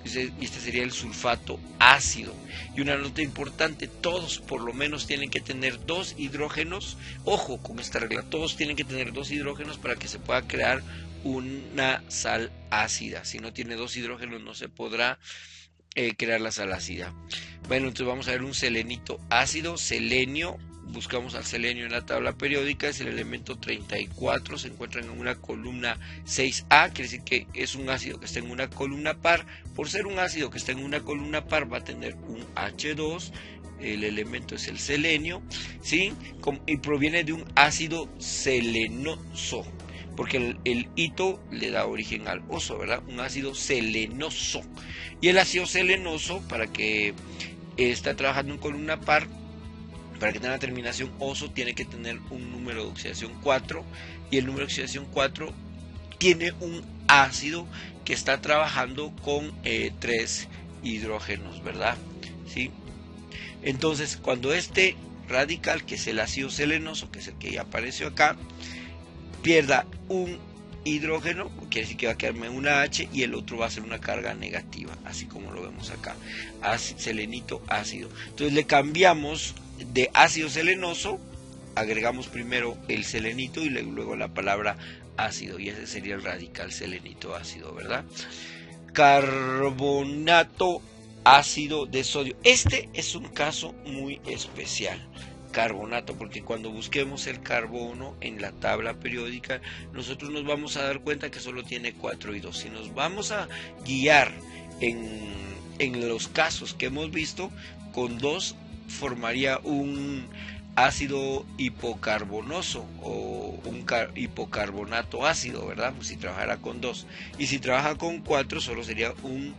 Este sería el sulfato ácido. Y una nota importante, todos por lo menos tienen que tener 2 hidrógenos. Ojo con esta regla, todos tienen que tener 2 hidrógenos para que se pueda crear una sal ácida. Si no tiene 2 hidrógenos no se podrá crear la sal ácida. Bueno, entonces vamos a ver un selenito ácido. Selenio, buscamos al selenio en la tabla periódica, es el elemento 34, se encuentra en una columna 6A, quiere decir que es un ácido que está en una columna par. Por ser un ácido que está en una columna par, va a tener un H2, el elemento es el selenio, ¿sí? Y proviene de un ácido selenoso, porque el hito le da origen al oso, ¿verdad? Un ácido selenoso. Y el ácido selenoso, para que está trabajando en columna par, para que tenga la terminación oso, tiene que tener un número de oxidación 4, y el número de oxidación 4 tiene un ácido que está trabajando con 3 hidrógenos, ¿verdad? ¿Sí? Entonces, cuando este radical, que es el ácido selenoso, que es el que ya apareció acá, pierda un hidrógeno, quiere decir que va a quedarme una H y el otro va a ser una carga negativa, así como lo vemos acá, selenito ácido. Entonces le cambiamos de ácido selenoso, agregamos primero el selenito y luego la palabra ácido, y ese sería el radical selenito ácido, ¿verdad? Carbonato ácido de sodio. Este es un caso muy especial, carbonato, porque cuando busquemos el carbono en la tabla periódica, nosotros nos vamos a dar cuenta que solo tiene 4 y 2. Si nos vamos a guiar en los casos que hemos visto, con 2 formaría un ácido hipocarbonoso o un hipocarbonato ácido, ¿verdad? Pues si trabajara con 2. Y si trabaja con 4, solo sería un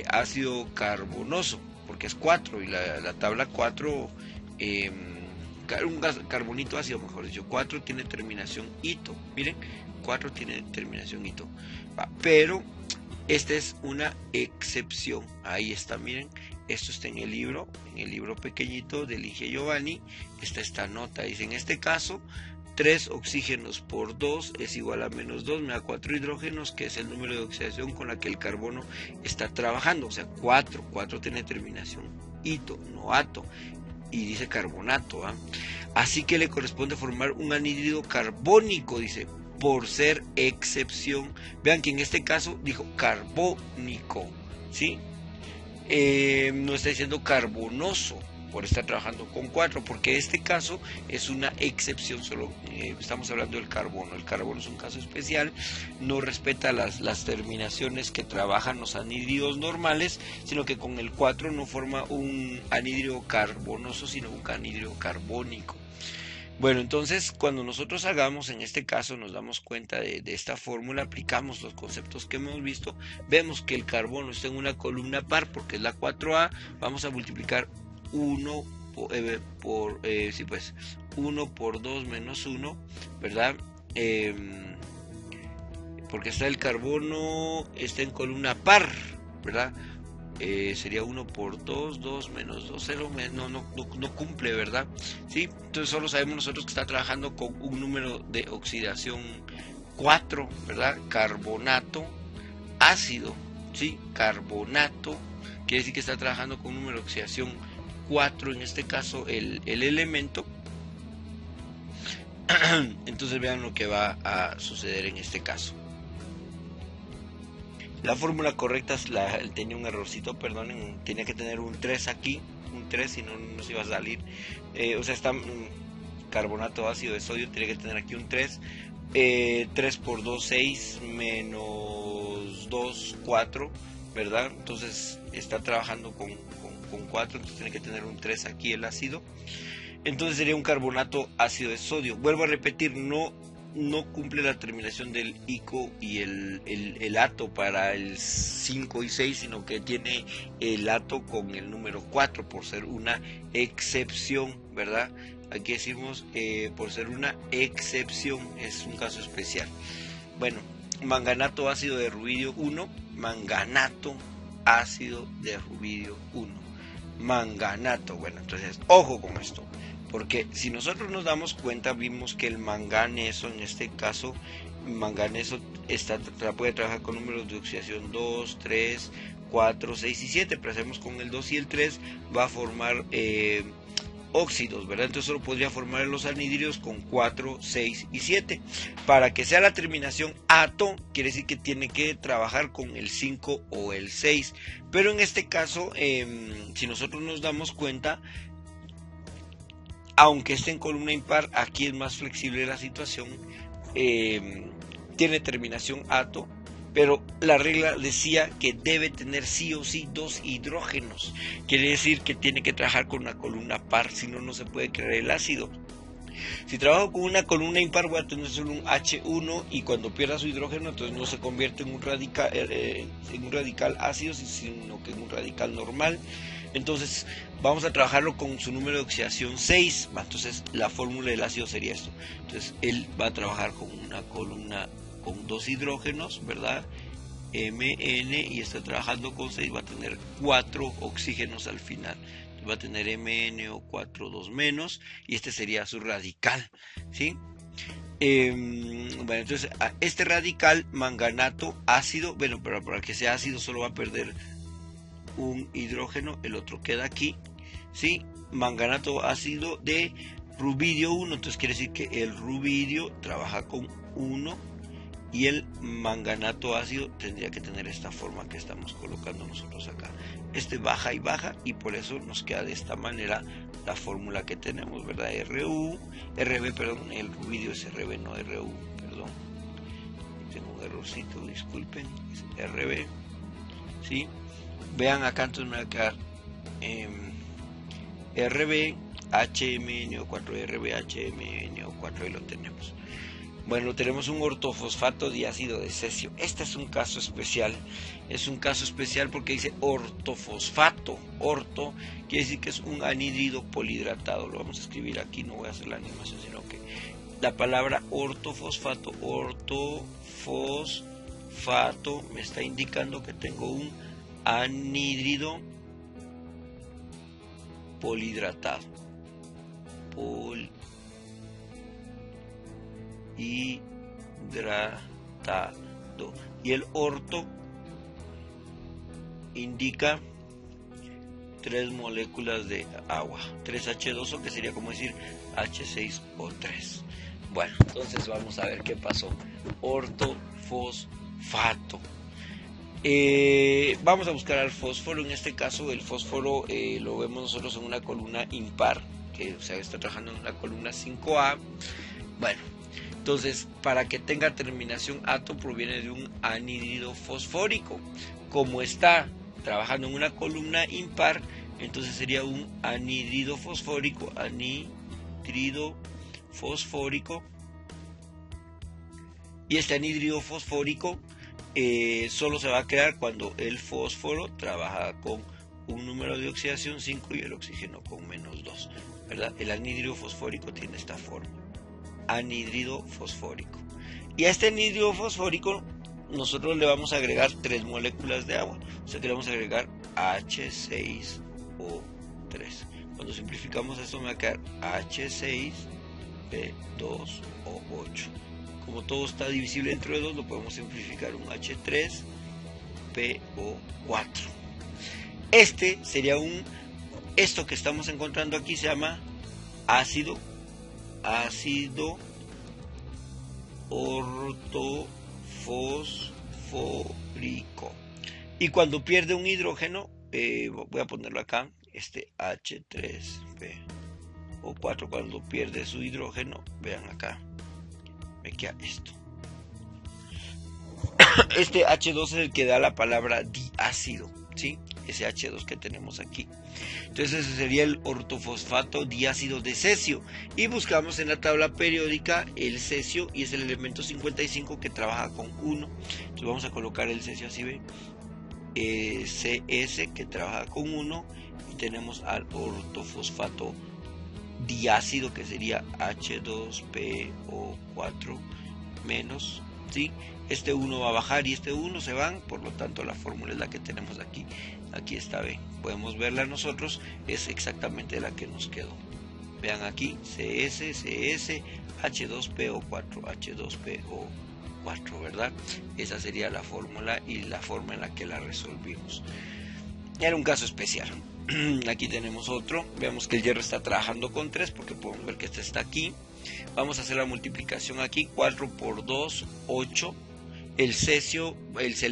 ácido carbonoso, porque es 4, y la tabla 4 carbonito ácido, mejor dicho. 4 tiene terminación ito. Miren, 4 tiene terminación ito. Pero esta es una excepción. Ahí está, miren. Esto está en el libro pequeñito del Inge Giovanni. Está esta nota. Dice, en este caso, 3 oxígenos por 2 es igual a menos 2, me da 4 hidrógenos, que es el número de oxidación con la que el carbono está trabajando. O sea, 4 tiene terminación ito, no ato. Y dice carbonato. Así que le corresponde formar un anhídrido carbónico, dice, por ser excepción. Vean que en este caso dijo carbónico, ¿sí? No está diciendo carbonoso por estar trabajando con 4, porque este caso es una excepción. Solo estamos hablando del carbono. El carbono es un caso especial, no respeta las terminaciones que trabajan los anhídridos normales, sino que con el 4 no forma un anhídrido carbonoso, sino un anhídrido carbónico. Bueno, entonces cuando nosotros hagamos en este caso, nos damos cuenta de esta fórmula, aplicamos los conceptos que hemos visto, vemos que el carbono está en una columna par porque es la 4A, vamos a multiplicar 1 por 2 menos 1, ¿verdad? Porque está el carbono, está en columna par, ¿verdad? Sería 1 por 2, 2 menos 2, 0, no cumple, ¿verdad? ¿Sí? Entonces solo sabemos nosotros que está trabajando con un número de oxidación 4, ¿verdad? Carbonato ácido, ¿sí? Carbonato, quiere decir que está trabajando con un número de oxidación 4, en este caso el elemento. Entonces vean lo que va a suceder en este caso. La fórmula correcta tenía un errorcito, perdonen, tenía que tener un 3 aquí, un 3, si no, no se iba a salir. O sea, está carbonato ácido de sodio, tiene que tener aquí un 3. 3 por 2, 6, menos 2, 4, ¿verdad? Entonces está trabajando con 4, entonces tiene que tener un 3 aquí el ácido. Entonces sería un carbonato ácido de sodio. Vuelvo a repetir, no cumple la terminación del ico y el ato para el 5 y 6, sino que tiene el ato con el número 4 por ser una excepción, ¿verdad? Aquí decimos por ser una excepción, es un caso especial. Bueno, manganato ácido de rubidio 1, manganato ácido de rubidio 1, manganato. Bueno, entonces ojo con esto, porque si nosotros nos damos cuenta, vimos que el manganeso, en este caso, manganeso puede trabajar con números de oxidación 2, 3, 4, 6 y 7, pero hacemos con el 2 y el 3, va a formar óxidos, ¿verdad? Entonces solo podría formar los anhídridos con 4, 6 y 7. Para que sea la terminación ato, quiere decir que tiene que trabajar con el 5 o el 6. Pero en este caso, si nosotros nos damos cuenta, aunque esté en columna impar, aquí es más flexible la situación, tiene terminación ato, pero la regla decía que debe tener sí o sí 2 hidrógenos, quiere decir que tiene que trabajar con una columna par, si no, no se puede crear el ácido. Si trabajo con una columna impar, voy a tener solo un H1, y cuando pierda su hidrógeno, entonces no se convierte en un radical ácido, sino que en un radical normal. Entonces vamos a trabajarlo con su número de oxidación 6. Entonces la fórmula del ácido sería esto. Entonces él va a trabajar con una columna con 2 hidrógenos, ¿verdad? Mn, y está trabajando con 6, va a tener 4 oxígenos al final. Entonces va a tener Mn o 4, 2 menos, y este sería su radical, ¿sí? Bueno, entonces este radical manganato ácido, bueno, pero para que sea ácido solo va a perder un hidrógeno, el otro queda aquí, ¿sí? Manganato ácido de rubidio 1, entonces quiere decir que el rubidio trabaja con 1 y el manganato ácido tendría que tener esta forma que estamos colocando nosotros acá. Este baja y baja, y por eso nos queda de esta manera la fórmula que tenemos, ¿verdad? RB, perdón, el rubidio es RB, no RU, perdón. Tengo un errorcito, disculpen, es RB, ¿sí? Vean acá, entonces me va a quedar RB HMNO4, RB HMNO4, ahí lo tenemos. Bueno, tenemos un ortofosfato diácido de cesio. Este es un caso especial. Es un caso especial porque dice ortofosfato. Orto quiere decir que es un anhídrido polihidratado. Lo vamos a escribir aquí, no voy a hacer la animación, sino que la palabra ortofosfato, ortofosfato, me está indicando que tengo un anhídrido polihidratado. Hidratado. Y el orto indica 3 moléculas de agua, 3H2O, que sería como decir H6O3. Bueno, entonces vamos a ver qué pasó. Ortofosfato. Vamos a buscar al fósforo. En este caso el fósforo lo vemos nosotros en una columna impar, que o sea, está trabajando en una columna 5A. Bueno, entonces para que tenga terminación ato proviene de un anhídrido fosfórico. Como está trabajando en una columna impar, entonces sería un anhídrido fosfórico. Y este anhídrido fosfórico solo se va a crear cuando el fósforo trabaja con un número de oxidación 5 y el oxígeno con -2, ¿verdad? El anhídrido fosfórico tiene esta forma, anhídrido fosfórico. Y a este anhídrido fosfórico nosotros le vamos a agregar 3 moléculas de agua, o sea que le vamos a agregar H6O3. Cuando simplificamos esto me va a quedar H6P2O8. Como todo está divisible entre 2, lo podemos simplificar un H3PO4. Este sería esto que estamos encontrando aquí se llama ácido ortofosfórico. Y cuando pierde un hidrógeno, voy a ponerlo acá, este H3PO4, cuando pierde su hidrógeno, vean acá, me queda esto. Este H2 es el que da la palabra diácido, ¿sí? Ese H2 que tenemos aquí. Entonces ese sería el ortofosfato diácido de cesio. Y buscamos en la tabla periódica el cesio, y es el elemento 55 que trabaja con 1. Entonces vamos a colocar el cesio así, ¿ve? CS, que trabaja con 1, y tenemos al ortofosfato diácido, que sería H2PO4 menos, ¿sí? Este 1 va a bajar y este 1 se van, por lo tanto la fórmula es la que tenemos aquí. Aquí está, ¿ven? Podemos verla nosotros, es exactamente la que nos quedó. Vean aquí, CS, H2PO4, H2PO4, ¿verdad? Esa sería la fórmula y la forma en la que la resolvimos. Era un caso especial. Aquí tenemos otro. Veamos que el hierro está trabajando con 3, porque podemos ver que este está aquí. Vamos a hacer la multiplicación aquí. 4 por 2, 8. El selenio, es el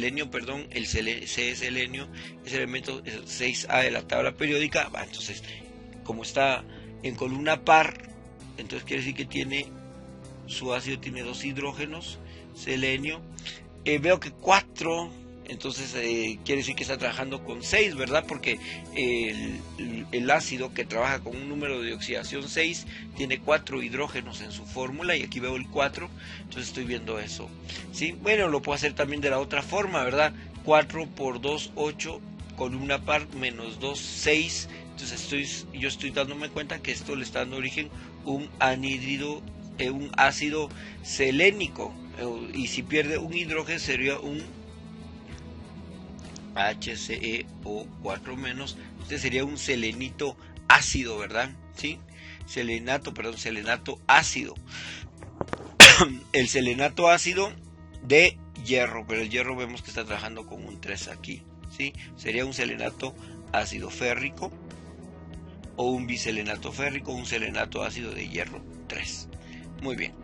elemento 6A de la tabla periódica. Entonces, como está en columna par, entonces quiere decir que su ácido tiene 2 hidrógenos, selenio. Veo que 4, entonces quiere decir que está trabajando con 6, ¿verdad? Porque el ácido que trabaja con un número de oxidación 6 tiene 4 hidrógenos en su fórmula, y aquí veo el 4, entonces estoy viendo eso, ¿sí? Bueno, lo puedo hacer también de la otra forma, ¿verdad? 4 por 2, 8, columna par, menos 2, 6, entonces yo estoy dándome cuenta que esto le está dando origen un anhídrido, un ácido selénico, y si pierde un hidrógeno sería un HCeO4 menos. Este sería un selenito ácido, ¿verdad? ¿Sí? Selenato ácido. El selenato ácido de hierro, pero el hierro vemos que está trabajando con un 3 aquí, ¿sí? Sería un selenato ácido férrico, o un biselenato férrico, un selenato ácido de hierro 3. Muy bien.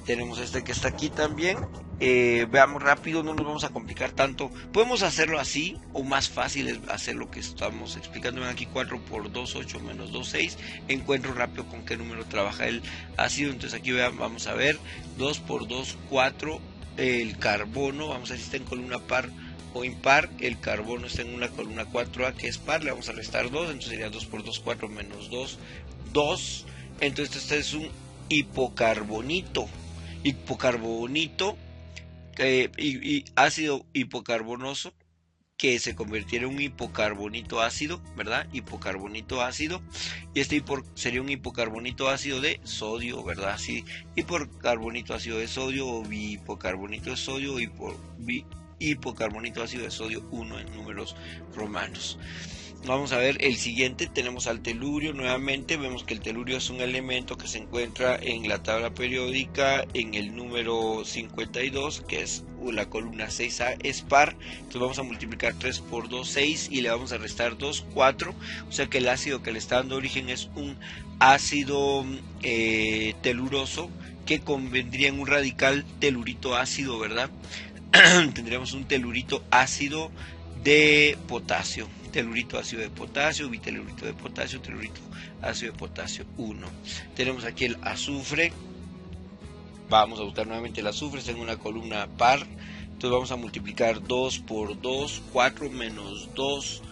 Tenemos este que está aquí también. Veamos rápido, no nos vamos a complicar tanto. Podemos hacerlo así, o más fácil es hacer lo que estamos explicando. Ven aquí, 4 por 2, 8 menos 2, 6. Encuentro rápido con qué número trabaja el ácido. Entonces aquí vamos a ver, 2 por 2, 4. El carbono, vamos a ver si está en columna par o impar. El carbono está en una columna 4A que es par, le vamos a restar 2, entonces sería 2 por 2, 4 menos 2, 2. Entonces este es un hipocarbonito. hipocarbonito y ácido hipocarbonoso que se convirtiera en un hipocarbonito ácido, ¿verdad? Hipocarbonito ácido, y este sería un hipocarbonito ácido de sodio, ¿verdad? Así, hipocarbonito ácido de sodio o bihipocarbonito de sodio o hipocarbonito ácido de sodio 1 en números romanos. Vamos a ver el siguiente, tenemos al telurio. Nuevamente vemos que el telurio es un elemento que se encuentra en la tabla periódica en el número 52, que es la columna 6A, es par. Entonces vamos a multiplicar 3 por 2, 6, y le vamos a restar 2, 4. O sea que el ácido que le está dando origen es un ácido teluroso, que convendría en un radical telurito ácido, ¿verdad? Tendríamos un telurito ácido de potasio, telurito ácido de potasio, bitelurito de potasio, telurito ácido de potasio 1. Tenemos aquí el azufre. Vamos a buscar nuevamente el azufre, está en una columna par. Entonces vamos a multiplicar 2 por 2, 4 menos 2,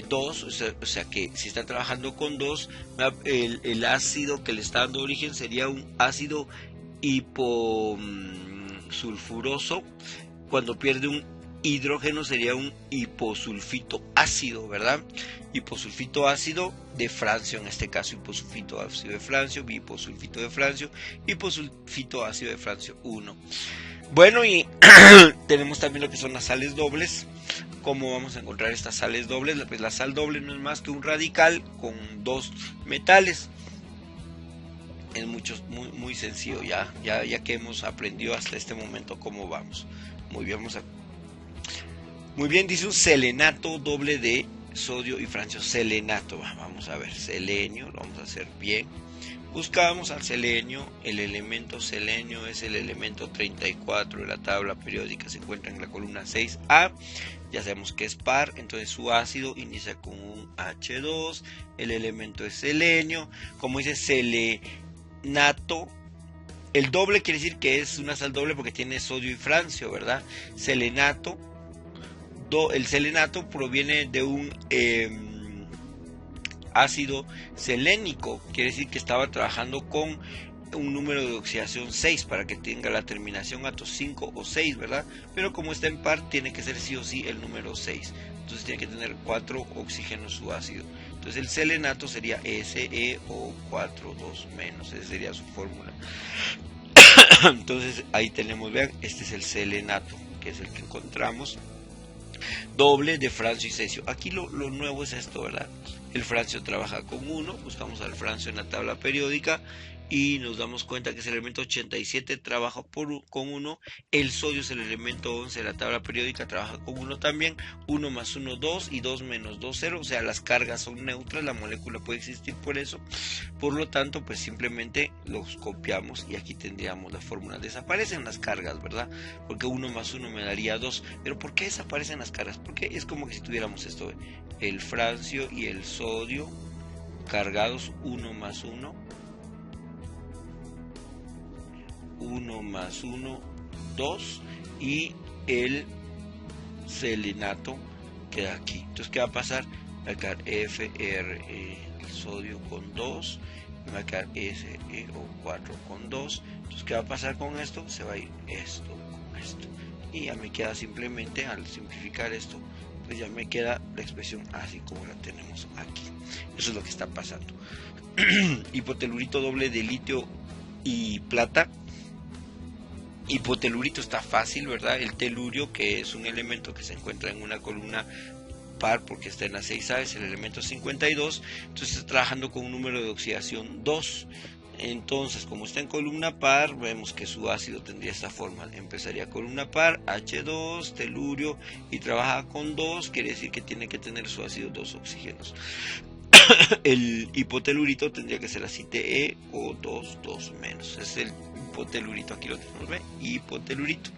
2, o sea que si está trabajando con 2, el ácido que le está dando origen sería un ácido hiposulfuroso. Cuando pierde un hidrógeno sería un hiposulfito ácido, ¿verdad? Hiposulfito ácido de francio, en este caso hiposulfito ácido de francio, bihiposulfito de francio, hiposulfito ácido de francio 1. Bueno, y tenemos también lo que son las sales dobles. ¿Cómo vamos a encontrar estas sales dobles? Pues la sal doble no es más que un radical con dos metales. Es muy sencillo ya que hemos aprendido hasta este momento cómo vamos. Muy bien, muy bien, dice un selenato doble de sodio y francio. Selenato, vamos a ver, selenio, lo vamos a hacer bien. Buscamos al selenio, el elemento selenio es el elemento 34 de la tabla periódica, se encuentra en la columna 6A, ya sabemos que es par, entonces su ácido inicia con un H2, el elemento es selenio, como dice selenato, el doble quiere decir que es una sal doble porque tiene sodio y francio, ¿verdad? Selenato, el selenato proviene de un ácido selénico, quiere decir que estaba trabajando con un número de oxidación 6 para que tenga la terminación ato 5 o 6, ¿verdad? Pero como está en par, tiene que ser sí o sí el número 6, entonces tiene que tener 4 oxígenos su ácido. Entonces el selenato sería SeO4 2-, esa sería su fórmula. Entonces ahí tenemos, vean, este es el selenato, que es el que encontramos, doble de francio y cesio. Aquí lo nuevo es esto, ¿verdad? El francio trabaja con 1, buscamos al francio en la tabla periódica y nos damos cuenta que es el elemento 87, trabaja con 1, el sodio es el elemento 11 de la tabla periódica, trabaja con 1 también, 1 más 1, 2 y 2 menos 2, 0, o sea, las cargas son neutras, la molécula puede existir por eso, por lo tanto, pues simplemente los copiamos y aquí tendríamos la fórmula. Desaparecen las cargas, ¿verdad? Porque 1 más 1 me daría 2, pero ¿por qué desaparecen las cargas? Porque es como que si tuviéramos esto, el francio y el sodio cargados 1 más 1, 1 más 1, 2, y el selenato queda aquí. Entonces, ¿qué va a pasar? Va a quedar FR, el sodio con 2, va a quedar SeO4 con 2. Entonces, ¿qué va a pasar con esto? Se va a ir esto con esto. Y ya me queda simplemente, al simplificar esto, pues ya me queda la expresión así como la tenemos aquí. Eso es lo que está pasando. Hipotelurito doble de litio y plata. Hipotelurito está fácil, ¿verdad? El telurio, que es un elemento que se encuentra en una columna par porque está en la 6A, es el elemento 52, entonces está trabajando con un número de oxidación 2. Entonces, como está en columna par, vemos que su ácido tendría esta forma. Empezaría columna par, H2, telurio, y trabaja con 2, quiere decir que tiene que tener su ácido 2 oxígenos. El hipotelurito tendría que ser así, TeO2 2-. Es el hipotelurito, aquí lo tenemos, ¿ve? Hipotelurito.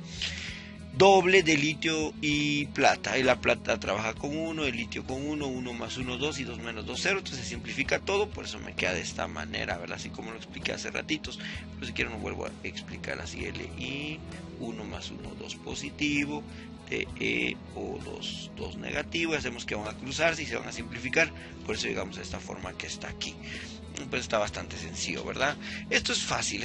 Doble de litio y plata. Y la plata trabaja con 1, el litio con 1, 1 más 1, 2 y 2 menos 2, 0. Entonces se simplifica todo, por eso me queda de esta manera, ¿verdad? Así como lo expliqué hace ratitos. Pero si quiero no vuelvo a explicar así. Li, 1 más 1, 2 positivo, TeO2 2 negativo. Y hacemos que van a cruzarse y se van a simplificar. Por eso llegamos a esta forma que está aquí. pues está bastante sencillo, ¿verdad? Esto es fácil,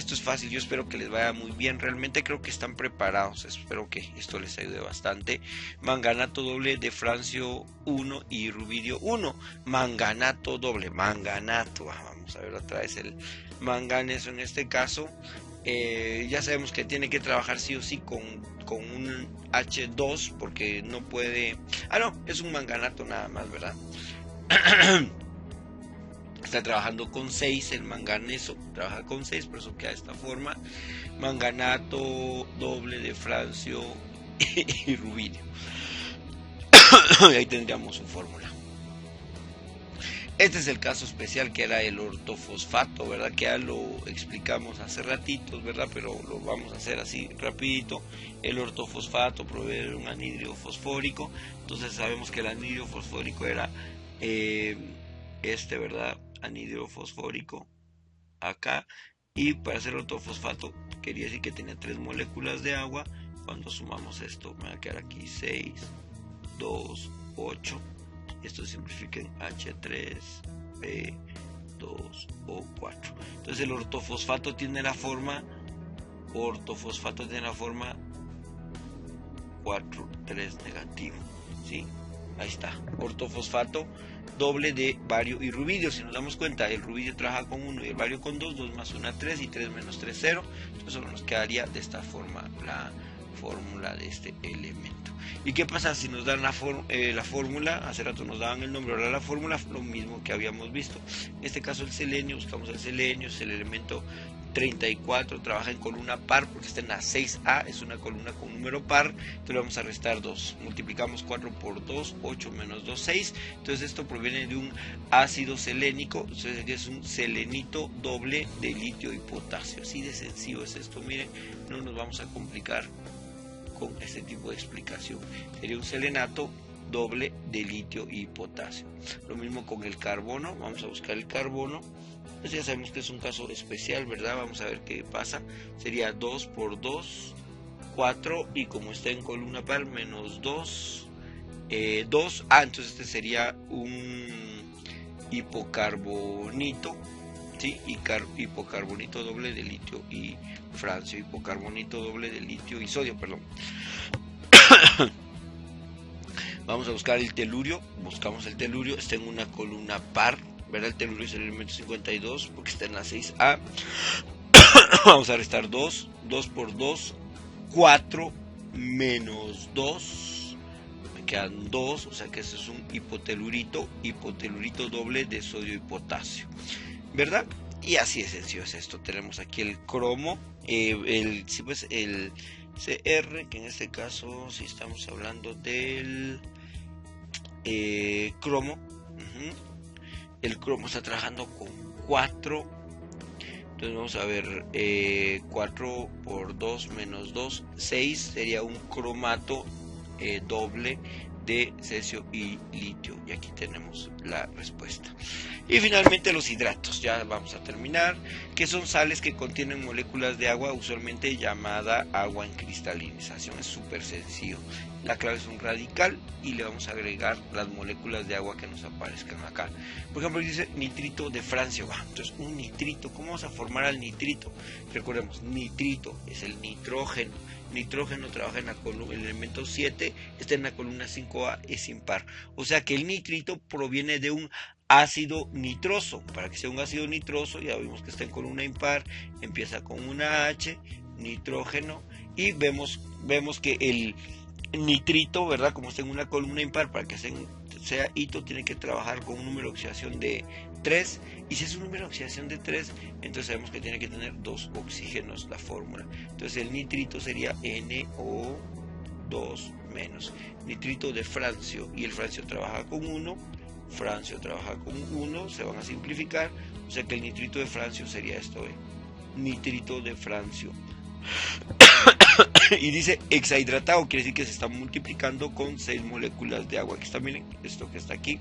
yo espero que les vaya muy bien, realmente creo que están preparados, espero que esto les ayude bastante. Manganato doble de francio 1 y rubidio 1, manganato doble, manganato, vamos a ver otra vez el manganeso en este caso. Ya sabemos que tiene que trabajar sí o sí con un H2 porque no puede, no, es un manganato nada más, ¿verdad? Está trabajando con 6, el manganeso trabaja con 6, por eso queda de esta forma. Manganato doble de francio y rubidio. Y ahí tendríamos su fórmula. Este es el caso especial que era el ortofosfato, ¿verdad? Que ya lo explicamos hace ratitos, ¿verdad? Pero lo vamos a hacer así rapidito. El ortofosfato provee un anhidro fosfórico. Entonces sabemos que el anhidro fosfórico era ¿verdad? Anhidro fosfórico acá. Y para hacer ortofosfato quería decir que tenía 3 moléculas de agua. Cuando sumamos esto me va a quedar aquí 6, 2, 8. Esto se simplifica en H3, P, 2 o 4. Entonces el ortofosfato tiene la forma 4,3 negativo, ¿sí? Ahí está, ortofosfato doble de bario y rubidio. Si nos damos cuenta, el rubidio trabaja con 1 y el bario con 2, 2 más 1, 3 y 3 menos 3, 0. Entonces solo nos quedaría de esta forma la fórmula de este elemento. ¿Y qué pasa si nos dan la fórmula? Hace rato nos daban el nombre, ahora la fórmula, lo mismo que habíamos visto. En este caso el selenio, buscamos el selenio, es el elemento 34, trabaja en columna par porque está en la 6A, es una columna con número par, entonces le vamos a restar 2, multiplicamos 4 por 2, 8 menos 2, 6, entonces esto proviene de un ácido selénico, entonces es un selenito doble de litio y potasio, así de sencillo es esto, miren, no nos vamos a complicar con este tipo de explicación, sería un selenato doble de litio y potasio. Lo mismo con el carbono, vamos a buscar el carbono, pues ya sabemos que es un caso especial, ¿verdad? Vamos a ver qué pasa, sería 2 por 2, 4, y como está en columna par, menos 2, 2, entonces este sería un hipocarbonito, ¿sí? Hipocarbonito doble de litio y francio, hipocarbonito doble de litio y sodio, perdón. Vamos a buscar el telurio, buscamos el telurio, está en una columna par, ¿verdad? El telurio es el elemento 52 porque está en la 6A. Vamos a restar 2, 2 por 2, 4 menos 2, me quedan 2, o sea que ese es un hipotelurito doble de sodio y potasio, ¿verdad? Y así de sencillo es esto. Tenemos aquí el cromo, el CR, que en este caso si estamos hablando del cromo, el cromo está trabajando con 4, entonces vamos a ver, 4 por 2 menos 2, 6, sería un cromato doble de cesio y litio, y aquí tenemos la respuesta. Y finalmente los hidratos, ya vamos a terminar, que son sales que contienen moléculas de agua, usualmente llamada agua en cristalización. Es súper sencillo, la clave es un radical y le vamos a agregar las moléculas de agua que nos aparezcan acá. Por ejemplo, dice nitrito de francio, entonces un nitrito, ¿cómo vamos a formar al nitrito? Recordemos, nitrito es el nitrógeno. Nitrógeno trabaja en el elemento 7, está en la columna 5A, es impar. O sea que el nitrito proviene de un ácido nitroso. Para que sea un ácido nitroso, ya vimos que está en columna impar, empieza con una H, nitrógeno, y vemos que el nitrito, ¿verdad? Como está en una columna impar, para que sea hito, tiene que trabajar con un número de oxidación de 3, y si es un número de oxidación de 3, entonces sabemos que tiene que tener 2 oxígenos la fórmula. Entonces el nitrito sería NO2 menos. Nitrito de francio, y el francio trabaja con 1, francio trabaja con 1, se van a simplificar, o sea que el nitrito de francio sería esto, nitrito de francio. Y dice hexahidratado, quiere decir que se está multiplicando con 6 moléculas de agua. Aquí está, miren, esto que está aquí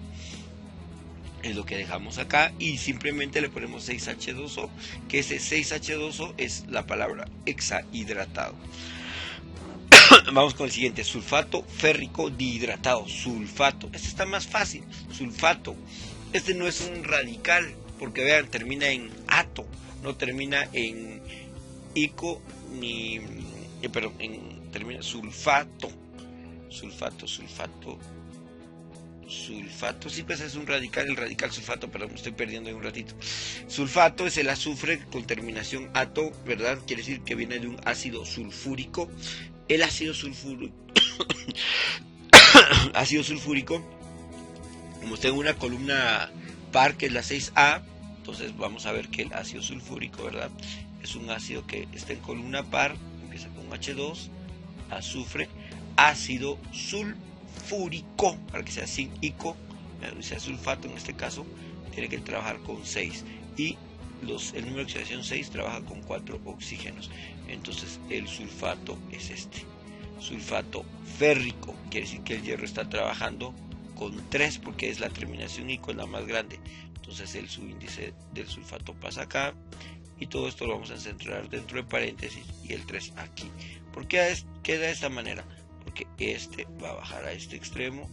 es lo que dejamos acá, y simplemente le ponemos 6H2O, que ese 6H2O es la palabra hexahidratado. Vamos con el siguiente, sulfato férrico dihidratado, sulfato. Este está más fácil, sulfato. Este no es un radical, porque vean, termina en ato, no termina en ico ni, termina sulfato, sí, pues es un radical, el radical sulfato, perdón, me estoy perdiendo en un ratito. Sulfato es el azufre con terminación ato, ¿verdad? Quiere decir que viene de un ácido sulfúrico. El ácido sulfúrico, como está en una columna par, que es la 6A, entonces vamos a ver que el ácido sulfúrico, ¿verdad? Es un ácido que está en columna par, empieza con H2, azufre, ácido sulfúrico, para que sea sin ico, sea sulfato en este caso, tiene que trabajar con 6, y el número de oxidación 6 trabaja con 4 oxígenos. Entonces el sulfato es este, sulfato férrico, quiere decir que el hierro está trabajando con 3 porque es la terminación ico, es la más grande. Entonces el subíndice del sulfato pasa acá, y todo esto lo vamos a centrar dentro de paréntesis y el 3 aquí. ¿Por qué queda de esta manera? Porque este va a bajar a este extremo,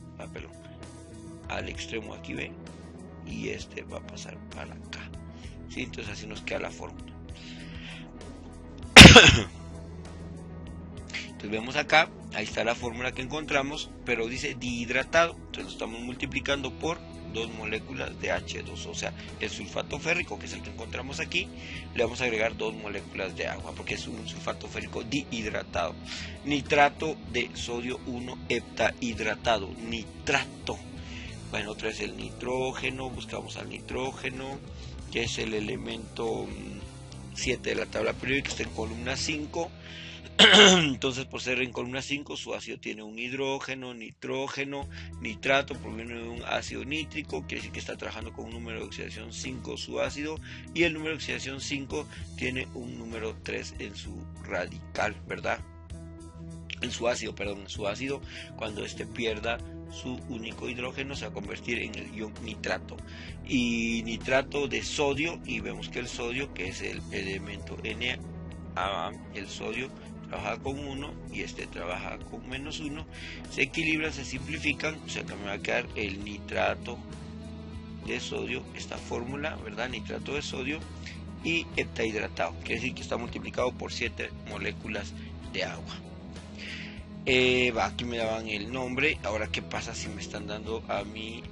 al extremo aquí, ven, y este va a pasar para acá, ¿sí? Entonces así nos queda la fórmula. Entonces vemos acá, ahí está la fórmula que encontramos, pero dice dihidratado, entonces lo estamos multiplicando por 2 moléculas de H2, o sea, el sulfato férrico, que es el que encontramos aquí, le vamos a agregar 2 moléculas de agua, porque es un sulfato férrico dihidratado. Nitrato de sodio 1 heptahidratado, nitrato. Bueno, otra es el nitrógeno, buscamos al nitrógeno, que es el elemento 7 de la tabla periódica, está en columna 5. Entonces, por ser en columna 5, su ácido tiene un hidrógeno, nitrógeno, nitrato, proviene de un ácido nítrico, quiere decir que está trabajando con un número de oxidación 5 su ácido, y el número de oxidación 5 tiene un número 3 en su radical, ¿verdad? En su ácido, cuando este pierda su único hidrógeno se va a convertir en el ion nitrato. Y nitrato de sodio, y vemos que el sodio, que es el elemento Na, el sodio trabaja con 1 y este trabaja con -1, se equilibran, se simplifican, o sea que me va a quedar el nitrato de sodio, esta fórmula, ¿verdad? Nitrato de sodio y heptahidratado, quiere decir que está multiplicado por 7 moléculas de agua. Aquí me daban el nombre. Ahora, ¿qué pasa si me están dando a mí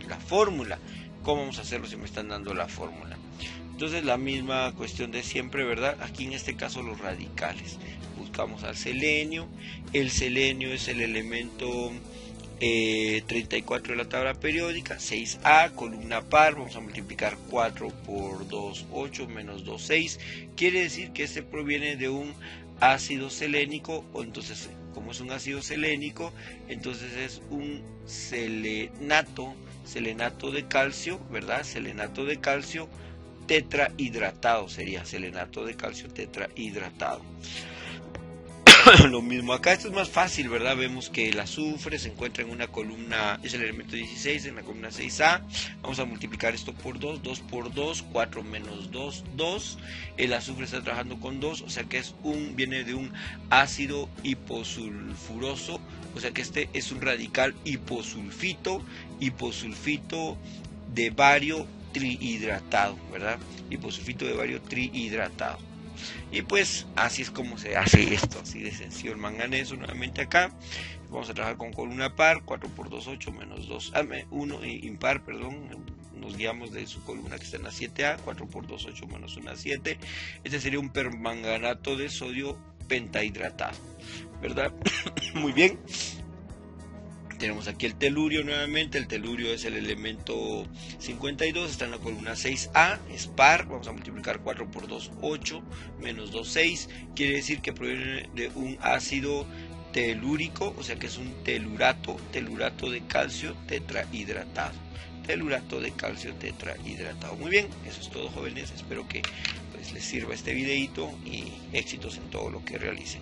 la fórmula? ¿Cómo vamos a hacerlo si me están dando la fórmula? Entonces la misma cuestión de siempre, ¿verdad? Aquí en este caso los radicales. Buscamos al selenio. El selenio es el elemento 34 de la tabla periódica, 6A, columna par, vamos a multiplicar 4 por 2, 8, menos 2, 6. Quiere decir que este proviene de un ácido selénico, o entonces, como es un ácido selénico, entonces es un selenato de calcio, ¿verdad? Selenato de calcio tetrahidratado, sería selenato de calcio tetrahidratado. Lo mismo acá, esto es más fácil, ¿verdad? Vemos que el azufre se encuentra en una columna, es el elemento 16, en la columna 6A. Vamos a multiplicar esto por 2, 2 por 2, 4 menos 2, 2. El azufre está trabajando con 2, o sea que viene de un ácido hiposulfuroso, o sea que este es un radical hiposulfito de bario trihidratado, ¿verdad? Hiposulfito de bario trihidratado. Y pues así es como se hace esto, así de sencillo. El manganeso nuevamente acá, vamos a trabajar con columna par, 4 por 2, 8, menos 2, 1 impar, perdón, nos guiamos de su columna que está en la 7A, 4 por 2, 8, menos 1, 7. Este sería un permanganato de sodio pentahidratado, ¿verdad? Muy bien. Tenemos aquí el telurio nuevamente. El telurio es el elemento 52, está en la columna 6A, es par, vamos a multiplicar 4 por 2, 8, menos 2, 6, quiere decir que proviene de un ácido telúrico, o sea que es un telurato de calcio tetrahidratado. Telurato de calcio tetrahidratado. Muy bien, eso es todo, jóvenes, espero que pues les sirva este videito y éxitos en todo lo que realicen.